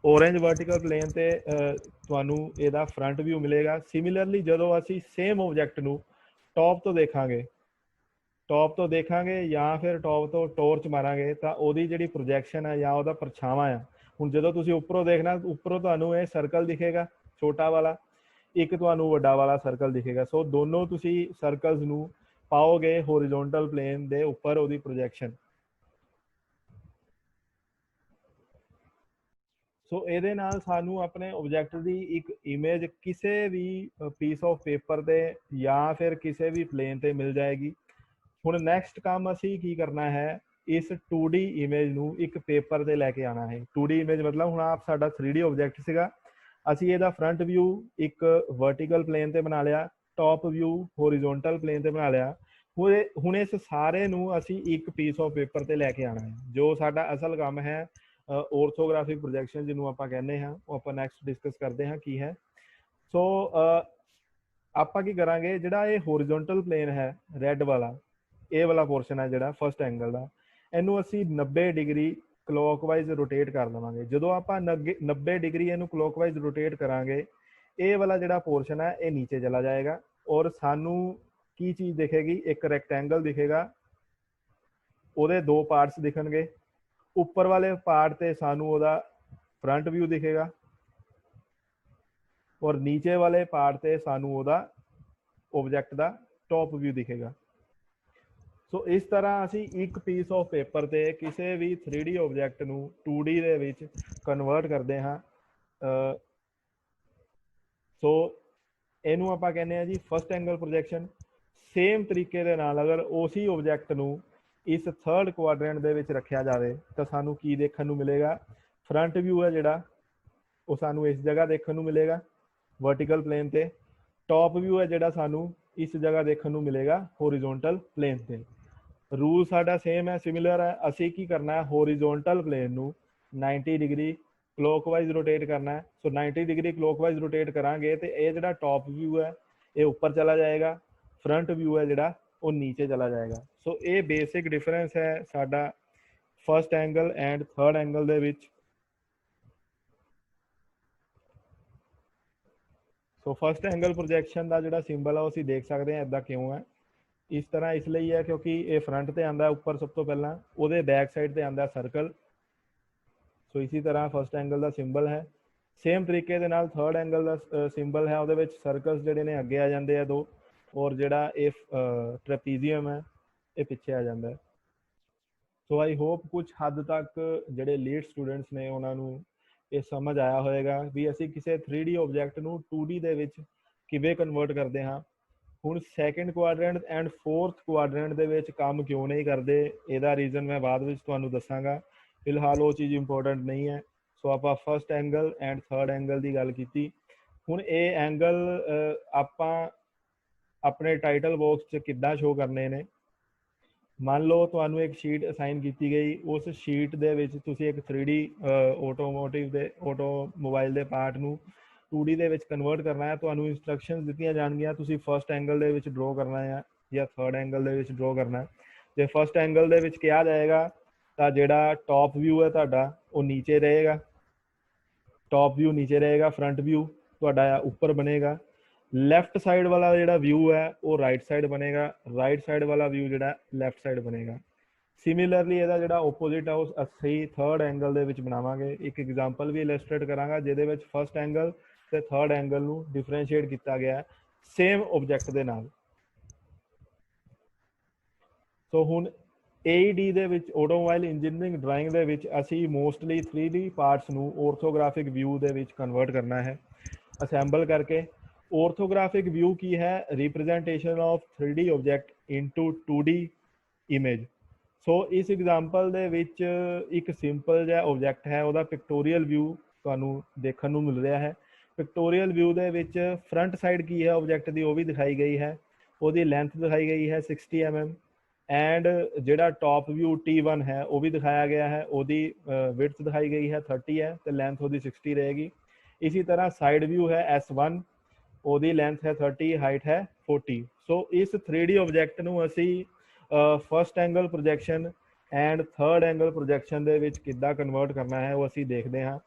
ਔਰੇਂਜ ਵਰਟੀਕਲ ਪਲੇਨ ਤੇ ਤੁਹਾਨੂੰ ਇਹਦਾ ਫਰੰਟ ਵਿਊ ਮਿਲੇਗਾ। ਸਿਮਿਲਰਲੀ ਜਦੋਂ ਅਸੀਂ ਸੇਮ ਆਬਜੈਕਟ ਨੂੰ ਟੌਪ ਤੋਂ ਦੇਖਾਂਗੇ, ਟੌਪ ਤੋਂ ਦੇਖਾਂਗੇ ਜਾਂ ਫਿਰ ਟੌਪ ਤੋਂ ਟੋਰਚ ਮਾਰਾਂਗੇ, ਤਾਂ ਉਹਦੀ ਜਿਹੜੀ ਪ੍ਰੋਜੈਕਸ਼ਨ ਹੈ ਜਾਂ ਉਹਦਾ ਪਰਛਾਵਾਂ ਆ, ਹੁਣ ਜਦੋਂ ਤੁਸੀਂ ਉੱਪਰੋਂ ਦੇਖਣਾ, ਉੱਪਰੋਂ ਤੁਹਾਨੂੰ ਇਹ ਸਰਕਲ ਦਿਖੇਗਾ ਛੋਟਾ ਵਾਲਾ, ਇੱਕ ਤੁਹਾਨੂੰ ਵੱਡਾ ਵਾਲਾ ਸਰਕਲ ਦਿਖੇਗਾ। ਸੋ ਦੋਨੋਂ ਤੁਸੀਂ ਸਰਕਲਸ ਨੂੰ ਪਾਓਗੇ ਹੋਰੀਜ਼ੋਨਟਲ ਪਲੇਨ ਦੇ ਉੱਪਰ ਉਹਦੀ ਪ੍ਰੋਜੈਕਸ਼ਨ। ਸੋ ਇਹਦੇ ਨਾਲ ਸਾਨੂੰ ਆਪਣੇ ਆਬਜੈਕਟ ਦੀ ਇੱਕ ਇਮੇਜ ਕਿਸੇ ਵੀ ਪੀਸ ਆਫ ਪੇਪਰ ਤੇ ਜਾਂ ਫਿਰ ਕਿਸੇ ਵੀ ਪਲੇਨ ਤੇ ਮਿਲ ਜਾਏਗੀ। ਹੁਣ ਨੈਕਸਟ ਕੰਮ ਅਸੀਂ ਕੀ ਕਰਨਾ ਹੈ, ਇਸ 2D ਇਮੇਜ ਨੂੰ ਇੱਕ ਪੇਪਰ ਤੇ ਲੈ ਕੇ ਆਉਣਾ ਹੈ। 2D ਇਮੇਜ ਮਤਲਬ ਹੁਣ ਆਪ ਸਾਡਾ 3D ਆਬਜੈਕਟ ਸੀਗਾ, ਅਸੀਂ ਇਹਦਾ ਫਰੰਟ ਵਿਊ ਇੱਕ ਵਰਟੀਕਲ ਪਲੇਨ ਤੇ ਬਣਾ ਲਿਆ, ਟੌਪ ਵਿਊ ਹੋਰੀਜ਼ੋਨਟਲ ਪਲੇਨ ਤੇ ਬਣਾ ਲਿਆ। ਹੁਣ ਇਸ ਸਾਰੇ ਨੂੰ ਅਸੀਂ ਇੱਕ ਪੀਸ ਆਫ ਪੇਪਰ ਤੇ ਲੈ ਕੇ ਆਉਣਾ ਹੈ, ਜੋ ਸਾਡਾ ਅਸਲ ਕੰਮ ਹੈ ਔਰਥੋਗ੍ਰਾਫਿਕ ਪ੍ਰੋਜੈਕਸ਼ਨ ਜਿਹਨੂੰ ਆਪਾਂ ਕਹਿੰਦੇ ਹਾਂ, ਉਹ ਆਪਾਂ ਨੈਕਸਟ ਡਿਸਕਸ ਕਰਦੇ ਹਾਂ ਕੀ ਹੈ। ਸੋ ਆਪਾਂ ਕੀ ਕਰਾਂਗੇ, ਜਿਹੜਾ ਇਹ ਹੋਰੀਜ਼ੋਨਟਲ ਪਲੇਨ ਹੈ ਰੈੱਡ ਵਾਲਾ, ਇਹ ਵਾਲਾ ਪੋਰਸ਼ਨ ਹੈ ਜਿਹੜਾ ਫਸਟ ਐਂਗਲ ਦਾ, ਇਹਨੂੰ ਅਸੀਂ 90 ਡਿਗਰੀ ਕਲੋਕਵਾਈਜ਼ ਰੋਟੇਟ ਕਰ ਲਵਾਂਗੇ। ਜਦੋਂ ਆਪਾਂ 90 ਡਿਗਰੀ ਇਹਨੂੰ ਕਲੋਕਵਾਈਜ਼ ਰੋਟੇਟ ਕਰਾਂਗੇ, ਇਹ ਵਾਲਾ ਜਿਹੜਾ ਪੋਰਸ਼ਨ ਹੈ ਇਹ ਨੀਚੇ ਚਲਾ ਜਾਏਗਾ ਔਰ ਸਾਨੂੰ ਕੀ ਚੀਜ਼ ਦਿਖੇਗੀ, ਇੱਕ ਰੈਕਟੈਂਗਲ ਦਿਖੇਗਾ, ਉਹਦੇ ਦੋ ਪਾਰਟਸ ਦਿਖਣਗੇ। ਉੱਪਰ ਵਾਲੇ ਪਾਰਟ ਤੇ ਸਾਨੂੰ ਉਹਦਾ ਫਰੰਟ ਵਿਊ ਦਿਖੇਗਾ ਔਰ ਨੀਚੇ ਵਾਲੇ ਪਾਰਟ ਤੇ ਸਾਨੂੰ ਉਹਦਾ ਆਬਜੈਕਟ ਦਾ ਟੌਪ ਵਿਊ ਦਿਖੇਗਾ। ਸੋ ਇਸ ਤਰ੍ਹਾਂ ਅਸੀਂ ਇੱਕ ਪੀਸ ਆਫ ਪੇਪਰ ਤੇ ਕਿਸੇ ਵੀ 3D ਆਬਜੈਕਟ ਨੂੰ 2D ਦੇ ਵਿੱਚ ਕਨਵਰਟ ਕਰਦੇ ਹਾਂ। ਸੋ ਇਹਨੂੰ ਆਪਾਂ ਕਹਿੰਦੇ ਹਾਂ ਜੀ ਫਸਟ ਐਂਗਲ ਪ੍ਰੋਜੈਕਸ਼ਨ। ਸੇਮ ਤਰੀਕੇ ਦੇ ਨਾਲ ਅਗਰ ਉਸੇ ਆਬਜੈਕਟ ਨੂੰ ਇਸ ਥਰਡ ਕੁਆਡਰੈਂਟ ਦੇ ਵਿੱਚ ਰੱਖਿਆ ਜਾਵੇ ਤਾਂ ਸਾਨੂੰ ਕੀ ਦੇਖਣ ਨੂੰ ਮਿਲੇਗਾ, ਫਰੰਟ ਵਿਊ ਹੈ ਜਿਹੜਾ ਉਹ ਸਾਨੂੰ ਇਸ ਜਗ੍ਹਾ ਦੇਖਣ ਨੂੰ ਮਿਲੇਗਾ ਵਰਟੀਕਲ ਪਲੇਨ ਤੇ, ਟੌਪ ਵਿਊ ਹੈ ਜਿਹੜਾ ਸਾਨੂੰ ਇਸ ਜਗ੍ਹਾ ਦੇਖਣ ਨੂੰ ਮਿਲੇਗਾ ਹੋਰੀਜ਼ੋਨਟਲ ਪਲੇਨ ਤੇ। ਰੂਲ ਸਾਡਾ ਸੇਮ ਹੈ, ਸਿਮਿਲਰ ਹੈ। ਅਸੀਂ ਕੀ ਕਰਨਾ ਹੈ, ਹੋਰੀਜ਼ੋਨਟਲ ਪਲੇਨ ਨੂੰ 90 ਡਿਗਰੀ ਕਲੋਕਵਾਈਜ਼ ਰੋਟੇਟ ਕਰਨਾ ਹੈ। ਸੋ 90 ਡਿਗਰੀ ਕਲੋਕਵਾਈਜ਼ ਰੋਟੇਟ ਕਰਾਂਗੇ ਤੇ ਇਹ ਜਿਹੜਾ ਟੌਪ ਵਿਊ ਹੈ ਇਹ ਉੱਪਰ ਚਲਾ ਜਾਏਗਾ, ਫਰੰਟ ਵਿਊ ਹੈ ਜਿਹੜਾ ਉਹ ਨੀਚੇ ਚਲਾ ਜਾਏਗਾ। ਸੋ ਇਹ ਬੇਸਿਕ ਡਿਫਰੈਂਸ ਹੈ ਸਾਡਾ first angle and third angle ਦੇ ਵਿੱਚ। ਸੋ ਫਸਟ ਐਂਗਲ ਪ੍ਰੋਜੈਕਸ਼ਨ ਦਾ ਜਿਹੜਾ ਸਿੰਬਲ ਆ ਉਹ ਅਸੀਂ ਦੇਖ ਸਕਦੇ ਹਾਂ ਇੱਦਾਂ ਕਿਉਂ ਹੈ। ਇਸ ਤਰ੍ਹਾਂ ਇਸ ਲਈ ਹੈ ਕਿਉਂਕਿ ਇਹ ਫਰੰਟ ਤੇ ਆਉਂਦਾ ਉੱਪਰ ਸਭ ਤੋਂ ਪਹਿਲਾਂ, ਉਹਦੇ ਬੈਕ ਸਾਈਡ ਤੇ ਆਉਂਦਾ ਸਰਕਲ। ਸੋ ਇਸੇ ਤਰ੍ਹਾਂ ਫਸਟ ਐਂਗਲ ਦਾ ਸਿੰਬਲ ਹੈ। ਸੇਮ ਤਰੀਕੇ ਦੇ ਨਾਲ ਥਰਡ ਐਂਗਲ ਦਾ ਸਿੰਬਲ ਹੈ, ਉਹਦੇ ਵਿੱਚ ਸਰਕਲਸ ਜਿਹੜੇ ਨੇ ਅੱਗੇ ਆ ਜਾਂਦੇ ਆ ਦੋ, ਔਰ ਜਿਹੜਾ ਇਹ ਟ੍ਰੈਪੀਜ਼ੀਅਮ ਹੈ ਇਹ ਪਿੱਛੇ ਆ ਜਾਂਦਾ ਹੈ। ਸੋ ਆਈ ਹੋਪ ਕੁਝ ਹੱਦ ਤੱਕ ਜਿਹੜੇ ਲੀਡ ਸਟੂਡੈਂਟਸ ਨੇ ਉਹਨਾਂ ਨੂੰ ਇਹ ਸਮਝ ਆਇਆ ਹੋਏਗਾ ਵੀ ਅਸੀਂ ਕਿਸੇ 3D ਆਬਜੈਕਟ ਨੂੰ 2D ਦੇ ਵਿੱਚ ਕਿਵੇਂ ਕਨਵਰਟ ਕਰਦੇ ਹਾਂ। ਹੁਣ second quadrant and fourth quadrant ਦੇ ਵਿੱਚ ਕੰਮ ਕਿਉਂ ਨਹੀਂ ਕਰਦੇ, ਇਹਦਾ ਰੀਜ਼ਨ ਮੈਂ ਬਾਅਦ ਵਿੱਚ ਤੁਹਾਨੂੰ ਦੱਸਾਂਗਾ, ਫਿਲਹਾਲ ਉਹ ਚੀਜ਼ ਇੰਪੋਰਟੈਂਟ ਨਹੀਂ ਹੈ। ਸੋ ਆਪਾਂ first angle and third angle ਦੀ ਗੱਲ ਕੀਤੀ। ਹੁਣ ਇਹ ਐਂਗਲ ਆਪਾਂ ਆਪਣੇ ਟਾਈਟਲ ਬਾਕਸ 'ਚ ਕਿੱਦਾਂ ਸ਼ੋਅ ਕਰਨੇ ਨੇ। ਮੰਨ ਲਓ ਤੁਹਾਨੂੰ ਇੱਕ ਸ਼ੀਟ ਅਸਾਈਨ ਕੀਤੀ ਗਈ, ਉਸ ਸ਼ੀਟ ਦੇ ਵਿੱਚ ਤੁਸੀਂ ਇੱਕ 3D ਆਟੋਮੋਬਾਈਲ ਦੇ ਪਾਰਟ ਨੂੰ 2D ਦੇ ਵਿੱਚ ਕਨਵਰਟ ਕਰਨਾ ਹੈ। ਤੁਹਾਨੂੰ ਇੰਸਟਰਕਸ਼ਨਸ ਦਿੱਤੀਆਂ ਜਾਣਗੀਆਂ, ਤੁਸੀਂ ਫਸਟ ਐਂਗਲ ਦੇ ਵਿੱਚ ਡਰੋ ਕਰਨਾ ਹੈ ਜਾਂ ਥਰਡ ਐਂਗਲ ਦੇ ਵਿੱਚ ਡਰੋ ਕਰਨਾ ਹੈ। ਜੇ ਫਸਟ ਐਂਗਲ ਦੇ ਵਿੱਚ ਕਿਹਾ ਜਾਏਗਾ ਤਾਂ ਜਿਹੜਾ ਟੌਪ ਵਿਊ ਹੈ ਤੁਹਾਡਾ ਉਹ ਨੀਚੇ ਰਹੇਗਾ, ਟੌਪ ਵਿਊ ਨੀਚੇ ਰਹੇਗਾ, ਫਰੰਟ ਵਿਊ ਤੁਹਾਡਾ ਉੱਪਰ ਬਣੇਗਾ। ਲੈਫਟ ਸਾਈਡ ਵਾਲਾ ਜਿਹੜਾ ਵਿਊ ਹੈ ਉਹ ਰਾਈਟ ਸਾਈਡ ਬਣੇਗਾ, ਰਾਈਟ ਸਾਈਡ ਵਾਲਾ ਵਿਊ ਜਿਹੜਾ ਲੈਫਟ ਸਾਈਡ ਬਣੇਗਾ। ਸਿਮਿਲਰਲੀ ਇਹਦਾ ਜਿਹੜਾ ਓਪੋਜ਼ਿਟ ਹੈ ਉਹ ਅਸੀਂ ਥਰਡ ਐਂਗਲ ਦੇ ਵਿੱਚ ਬਣਾਵਾਂਗੇ। ਇੱਕ ਐਗਜ਼ਾਮਪਲ ਵੀ ਇਲਸਟ੍ਰੇਟ ਕਰਾਂਗਾ ਜਿਹਦੇ ਵਿੱਚ ਫਸਟ ਐਂਗਲ ਤੇ ਥਰਡ ਐਂਗਲ ਨੂੰ ਡਿਫਰੈਂਸ਼ੀਏਟ ਕੀਤਾ ਗਿਆ ਸੇਮ ਆਬਜੈਕਟ ਦੇ ਨਾਲ। ਸੋ ਹੁਣ AED ਦੇ ਵਿੱਚ ਆਟੋਮੋਬਾਈਲ ਇੰਜੀਨੀਅਰਿੰਗ ਡਰਾਇੰਗ ਦੇ ਵਿੱਚ ਅਸੀਂ ਮੋਸਟਲੀ 3D ਪਾਰਟਸ ਨੂੰ ਆਰਥੋਗ੍ਰਾਫਿਕ ਵਿਊ ਦੇ ਵਿੱਚ ਕਨਵਰਟ ਕਰਨਾ ਹੈ ਅਸੈਂਬਲ ਕਰਕੇ। ਆਰਥੋਗ੍ਰਾਫਿਕ ਵਿਊ ਕੀ ਹੈ? Representation of 3D object into 2D image. So ਇਸ ਐਗਜ਼ਾਮਪਲ ਦੇ ਵਿੱਚ ਇੱਕ ਸਿੰਪਲ ਜਿਹਾ ਆਬਜੈਕਟ ਹੈ, ਉਹਦਾ ਪਿਕਟੋਰੀਅਲ ਵਿਊ ਤੁਹਾਨੂੰ ਦੇਖਣ ਨੂੰ ਮਿਲ ਰਿਹਾ ਹੈ। ਪਿਕਟੋਰੀਅਲ ਵਿਊ ਦੇ ਵਿੱਚ ਫਰੰਟ ਸਾਈਡ ਕੀ ਹੈ ਆਬਜੈਕਟ ਦੀ, ਉਹ ਵੀ ਦਿਖਾਈ ਗਈ ਹੈ, ਉਹਦੀ ਲੈਂਥ ਦਿਖਾਈ ਗਈ ਹੈ 60 mm ਐਂਡ ਜਿਹੜਾ ਟॉप ਵਿਊ T1 ਹੈ ਉਹ ਵੀ ਦਿਖਾਇਆ ਗਿਆ ਹੈ, ਉਹਦੀ ਵਿਡਥ ਦਿਖਾਈ ਗਈ ਹੈ 30 ਹੈ ਤੇ ਲੈਂਥ ਉਹਦੀ 60 ਰਹੇਗੀ। ਇसी ਤਰ੍ਹਾਂ ਸਾਈਡ ਵਿਊ ਹੈ S1, ਉਹਦੀ ਲੈਂਥ ਹੈ 30, ਹਾਈਟ ਹੈ 40। ਸੋ ਇਸ 3D ਆਬਜੈਕਟ ਨੂੰ ਅਸੀਂ first angle projection and third angle projection ਦੇ ਵਿੱਚ ਕਿੱਦਾਂ ਕਨਵਰਟ ਕਰਨਾ ਹੈ ਉਹ ਅਸੀਂ ਦੇਖਦੇ ਹਾਂ।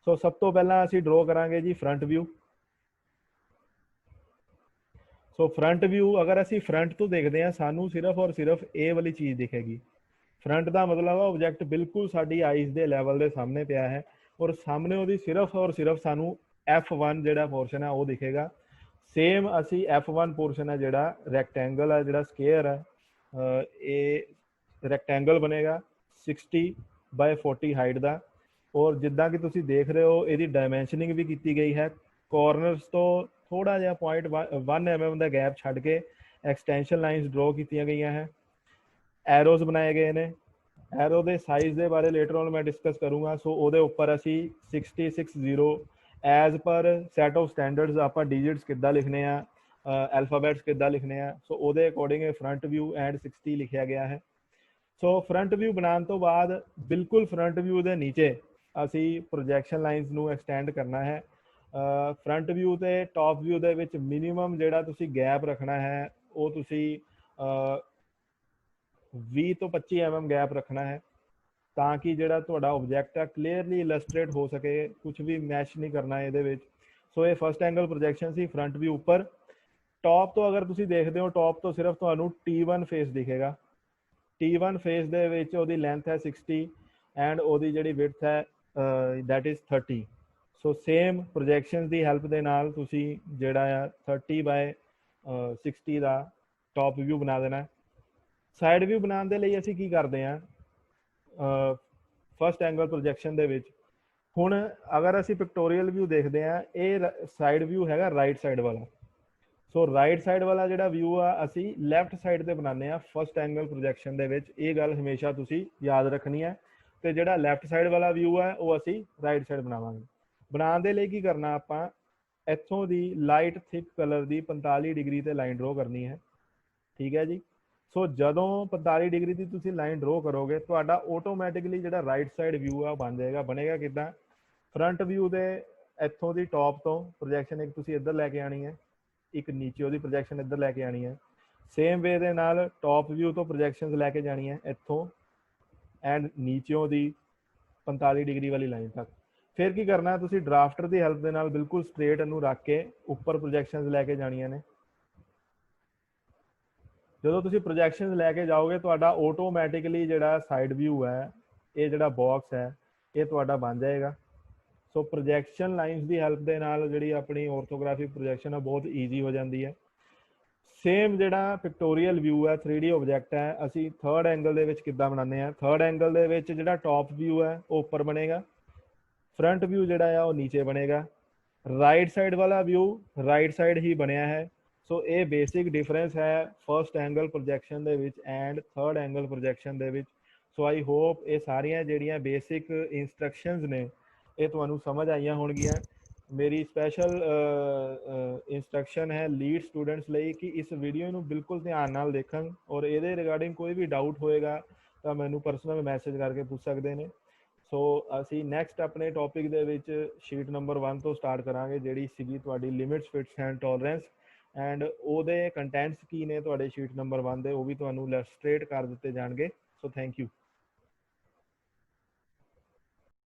ਸੋ ਸਭ ਤੋਂ ਪਹਿਲਾਂ ਅਸੀਂ ਡਰੋ ਕਰਾਂਗੇ ਜੀ ਫਰੰਟ ਵਿਊ। ਸੋ ਫਰੰਟ ਵਿਊ ਅਗਰ ਅਸੀਂ ਫਰੰਟ ਤੋਂ ਦੇਖਦੇ ਹਾਂ ਸਾਨੂੰ ਸਿਰਫ ਔਰ ਸਿਰਫ ਇਹ ਵਾਲੀ ਚੀਜ਼ ਦਿਖੇਗੀ। ਫਰੰਟ ਦਾ ਮਤਲਬ ਹੈ ਆਬਜੈਕਟ ਬਿਲਕੁਲ ਸਾਡੀ ਆਈਜ਼ ਦੇ ਲੈਵਲ ਦੇ ਸਾਹਮਣੇ ਪਿਆ ਹੈ ਔਰ ਸਾਹਮਣੇ ਉਹਦੀ ਸਿਰਫ ਔਰ ਸਿਰਫ ਸਾਨੂੰ F1 ਜਿਹੜਾ ਪੋਰਸ਼ਨ ਹੈ ਉਹ ਦਿਖੇਗਾ। ਸੇਮ ਅਸੀਂ F1 ਪੋਰਸ਼ਨ ਹੈ ਜਿਹੜਾ ਰੈਕਟੈਂਗਲ ਹੈ, ਜਿਹੜਾ ਸਕੁਅਰ ਹੈ, ਇਹ ਰੈਕਟੈਂਗਲ ਬਣੇਗਾ 60/40 ਹਾਈਟ ਦਾ। ਔਰ ਜਿੱਦਾਂ ਕਿ ਤੁਸੀਂ ਦੇਖ ਰਹੇ ਹੋ ਇਹਦੀ ਡਾਇਮੈਂਸ਼ਨਿੰਗ ਵੀ ਕੀਤੀ ਗਈ ਹੈ। ਕਾਰਨਰਸ ਤੋਂ ਥੋੜਾ ਜਿਹਾ 0.1 mm ਦਾ ਗੈਪ ਛੱਡ ਕੇ ਐਕਸਟੈਂਸ਼ਨ ਲਾਈਨਸ ਡਰੋ ਕੀਤੀਆਂ ਗਈਆਂ ਹੈ। ਐਰੋਜ਼ ਬਣਾਏ ਗਏ ਨੇ। ਐਰੋ ਦੇ ਸਾਈਜ਼ ਦੇ ਬਾਰੇ ਲੇਟਰ ਔਨ ਮੈਂ ਡਿਸਕਸ ਕਰੂੰਗਾ। ਸੋ ਉਹਦੇ ਉੱਪਰ ਅਸੀਂ 660 as per set of standards ਆਪਾਂ ਡਿਜਿਟਸ ਕਿੱਦਾਂ ਲਿਖਣੇ ਆ, ਐਲਫਾਬੈਟਸ ਕਿੱਦਾਂ ਲਿਖਣੇ ਆ, ਸੋ ਉਹਦੇ ਅਕੋਰਡਿੰਗ ਇਹ ਫਰੰਟ ਵਿਊ ਐਂਡ 60 ਲਿਖਿਆ ਗਿਆ ਹੈ। ਸੋ ਫਰੰਟ ਵਿਊ ਬਣਾਉਣ ਤੋਂ ਬਾਅਦ ਬਿਲਕੁਲ ਫਰੰਟ ਵਿਊ ਦੇ ਨੀਚੇ ਅਸੀਂ ਪ੍ਰੋਜੈਕਸ਼ਨ ਲਾਈਨਸ ਨੂੰ ਐਕਸਟੈਂਡ ਕਰਨਾ ਹੈ। ਫਰੰਟ ਵਿਊ ਤੇ ਟॉप ਵਿਊ ਦੇ ਵਿੱਚ ਮਿਨੀਮਮ ਜਿਹੜਾ ਤੁਸੀਂ ਗੈਪ ਰੱਖਣਾ ਹੈ ਉਹ ਤੁਸੀਂ 20 ਤੋਂ 25 mm ਗੈਪ ਰੱਖਣਾ ਹੈ ਤਾਂ ਕਿ ਜਿਹੜਾ ਤੁਹਾਡਾ ਆਬਜੈਕਟ ਹੈ ਕਲੀਅਰਲੀ ਇਲਸਟ੍ਰੇਟ ਹੋ ਸਕੇ, ਕੁਝ ਵੀ ਮੈਚ ਨਹੀਂ ਕਰਨਾ ਇਹਦੇ ਵਿੱਚ। ਸੋ ਇਹ ਫਸਟ ਐਂਗਲ ਪ੍ਰੋਜੈਕਸ਼ਨ ਸੀ ਫਰੰਟ ਵਿਊ ਉੱਪਰ। ਟॉप ਤੋਂ ਅਗਰ ਤੁਸੀਂ ਦੇਖਦੇ ਹੋ ਟॉप ਤੋਂ ਸਿਰਫ ਤੁਹਾਨੂੰ T1 ਫੇਸ ਦਿਖੇਗਾ। T1 ਫੇਸ ਦੇ ਵਿੱਚ ਉਹਦੀ ਲੈਂਥ ਹੈ 60 ਐਂਡ ਉਹਦੀ ਜਿਹੜੀ ਵਿਡਥ ਹੈ that is 30। So same projection the help ਦੇ ਨਾਲ ਤੁਸੀਂ ਜਿਹੜਾ ਆ 30/60 ਦਾ ਟॉप ਵਿਊ ਬਣਾ ਦੇਣਾ। ਸਾਈਡ ਵਿਊ ਬਣਾਉਣ ਦੇ ਲਈ ਅਸੀਂ ਕੀ ਕਰਦੇ ਹਾਂ ਫਸਟ ਐਂਗਲ ਪ੍ਰੋਜੈਕਸ਼ਨ ਦੇ ਵਿੱਚ। ਹੁਣ ਅਗਰ ਅਸੀਂ ਪਿਕਟੋਰੀਅਲ ਵਿਊ ਦੇਖਦੇ ਹਾਂ, ਇਹ ਸਾਈਡ ਵਿਊ ਹੈਗਾ ਰਾਈਟ ਸਾਈਡ ਵਾਲਾ। ਸੋ ਰਾਈਟ ਸਾਈਡ ਵਾਲਾ ਜਿਹੜਾ ਵਿਊ ਆ ਅਸੀਂ ਲੈਫਟ ਸਾਈਡ ਤੇ ਬਣਾਉਂਦੇ ਆ ਫਸਟ ਐਂਗਲ ਪ੍ਰੋਜੈਕਸ਼ਨ ਦੇ ਵਿੱਚ। ਇਹ ਗੱਲ ਹਮੇਸ਼ਾ ਤੁਸੀਂ ਯਾਦ ਰੱਖਣੀ ਹੈ। ਤੇ ਜਿਹੜਾ ਲੈਫਟ ਸਾਈਡ ਵਾਲਾ ਵਿਊ ਹੈ ਉਹ ਅਸੀਂ ਰਾਈਟ ਸਾਈਡ ਬਣਾਵਾਂਗੇ। ਬਣਾਉਣ ਦੇ ਲਈ ਕੀ ਕਰਨਾ, ਆਪਾਂ ਇੱਥੋਂ ਦੀ ਲਾਈਟ ਥਿਕ ਕਲਰ ਦੀ 45 ਡਿਗਰੀ ਤੇ ਲਾਈਨ ਡਰੋ ਕਰਨੀ ਹੈ। ਠੀਕ ਹੈ ਜੀ। ਸੋ ਜਦੋਂ 45 ਡਿਗਰੀ ਦੀ ਤੁਸੀਂ ਲਾਈਨ ਡਰੋ ਕਰੋਗੇ ਤੁਹਾਡਾ ਆਟੋਮੈਟਿਕਲੀ ਜਿਹੜਾ ਰਾਈਟ ਸਾਈਡ ਵਿਊ ਆ ਬਣ ਜਾਏਗਾ। ਬਣੇਗਾ ਕਿੱਦਾਂ? ਫਰੰਟ ਵਿਊ ਦੇ ਇੱਥੋਂ ਦੀ ਟॉप ਤੋਂ ਪ੍ਰੋਜੈਕਸ਼ਨ ਇੱਕ ਤੁਸੀਂ ਇੱਧਰ ਲੈ ਕੇ ਆਣੀ ਹੈ, ਇੱਕ ਨੀਚੇ ਉਹਦੀ ਪ੍ਰੋਜੈਕਸ਼ਨ ਇੱਧਰ ਲੈ ਕੇ ਆਣੀ ਹੈ। ਸੇਮ ਵੇ ਦੇ ਨਾਲ ਟॉप ਵਿਊ ਤੋਂ ਪ੍ਰੋਜੈਕਸ਼ਨਸ ਲੈ ਕੇ ਜਾਣੀ ਹੈ ਇੱਥੋਂ ਐਂਡ ਨੀਚਿਓਂ ਦੀ 45 ਡਿਗਰੀ ਵਾਲੀ ਲਾਈਨ ਤੱਕ। ਫਿਰ ਕੀ ਕਰਨਾ, ਤੁਸੀਂ ਡਰਾਫਟਰ ਦੀ ਹੈਲਪ ਦੇ ਨਾਲ ਬਿਲਕੁਲ ਸਟ੍ਰੇਟ ਇਹਨੂੰ ਰੱਖ ਕੇ ਉੱਪਰ ਪ੍ਰੋਜੈਕਸ਼ਨਸ ਲੈ ਕੇ ਜਾਣੀਆਂ ਨੇ। ਜਦੋਂ ਤੁਸੀਂ ਪ੍ਰੋਜੈਕਸ਼ਨਸ ਲੈ ਕੇ ਜਾਓਗੇ ਤੁਹਾਡਾ ਆਟੋਮੈਟਿਕਲੀ ਜਿਹੜਾ ਸਾਈਡ ਵਿਊ ਹੈ, ਇਹ ਜਿਹੜਾ ਬਾਕਸ ਹੈ ਇਹ ਤੁਹਾਡਾ ਬਣ ਜਾਏਗਾ। ਸੋ ਪ੍ਰੋਜੈਕਸ਼ਨ ਲਾਈਨਸ ਦੀ ਹੈਲਪ ਦੇ ਨਾਲ ਜਿਹੜੀ ਆਪਣੀ ਆਰਥੋਗ੍ਰਾਫਿਕ ਪ੍ਰੋਜੈਕਸ਼ਨ ਹੈ ਬਹੁਤ ਈਜ਼ੀ ਹੋ ਜਾਂਦੀ ਹੈ। ਸੇਮ ਜਿਹੜਾ ਪਿਕਟੋਰੀਅਲ ਵਿਊ ਹੈ 3D ਆਬਜੈਕਟ ਹੈ, ਅਸੀਂ ਥਰਡ ਐਂਗਲ ਦੇ ਵਿੱਚ ਕਿੱਦਾਂ ਬਣਾਉਂਦੇ ਹਾਂ। ਥਰਡ ਐਂਗਲ ਦੇ ਵਿੱਚ ਜਿਹੜਾ ਟॉप ਵਿਊ ਹੈ ਉਹ ਉੱਪਰ ਬਣੇਗਾ, ਫਰੰਟ ਵਿਊ ਜਿਹੜਾ ਆ ਉਹ ਨੀਚੇ ਬਣੇਗਾ। ਰਾਈਟ ਸਾਈਡ ਵਾਲਾ ਵਿਊ ਰਾਈਟ ਸਾਈਡ ਹੀ ਬਣਿਆ ਹੈ। ਸੋ ਇਹ ਬੇਸਿਕ ਡਿਫਰੈਂਸ ਹੈ ਫਸਟ ਐਂਗਲ ਪ੍ਰੋਜੈਕਸ਼ਨ ਦੇ ਵਿੱਚ ਐਂਡ ਥਰਡ ਐਂਗਲ ਪ੍ਰੋਜੈਕਸ਼ਨ ਦੇ ਵਿੱਚ। ਸੋ ਆਈ ਹੋਪ ਇਹ ਸਾਰੀਆਂ ਜਿਹੜੀਆਂ ਬੇਸਿਕ ਇੰਸਟਰਕਸ਼ਨਸ ਨੇ ਇਹ ਤੁਹਾਨੂੰ ਸਮਝ ਆਈਆਂ ਹੋਣਗੀਆਂ। ਮੇਰੀ ਸਪੈਸ਼ਲ ਇੰਸਟਰਕਸ਼ਨ ਹੈ ਲੀਡ ਸਟੂਡੈਂਟਸ ਲਈ ਕਿ ਇਸ ਵੀਡੀਓ ਨੂੰ ਬਿਲਕੁਲ ਧਿਆਨ ਨਾਲ ਦੇਖਣ ਔਰ ਇਹਦੇ ਰਿਗਾਰਡਿੰਗ ਕੋਈ ਵੀ ਡਾਊਟ ਹੋਏਗਾ ਤਾਂ ਮੈਨੂੰ ਪਰਸਨਲ ਮੈਸੇਜ ਕਰਕੇ ਪੁੱਛ ਸਕਦੇ ਨੇ। ਸੋ ਅਸੀਂ ਨੈਕਸਟ ਆਪਣੇ ਟੌਪਿਕ ਦੇ ਵਿੱਚ ਸ਼ੀਟ ਨੰਬਰ 1 ਤੋਂ ਸਟਾਰਟ ਕਰਾਂਗੇ ਜਿਹੜੀ ਸੀਗੀ ਤੁਹਾਡੀ limits, fits and tolerance and ਉਹਦੇ ਕੰਟੈਂਟਸ ਕੀ ਨੇ ਤੁਹਾਡੇ ਸ਼ੀਟ ਨੰਬਰ 1 ਦੇ ਉਹ ਵੀ ਤੁਹਾਨੂੰ ਇਲਸਟ੍ਰੇਟ ਕਰ ਦਿੱਤੇ ਜਾਣਗੇ। So thank you.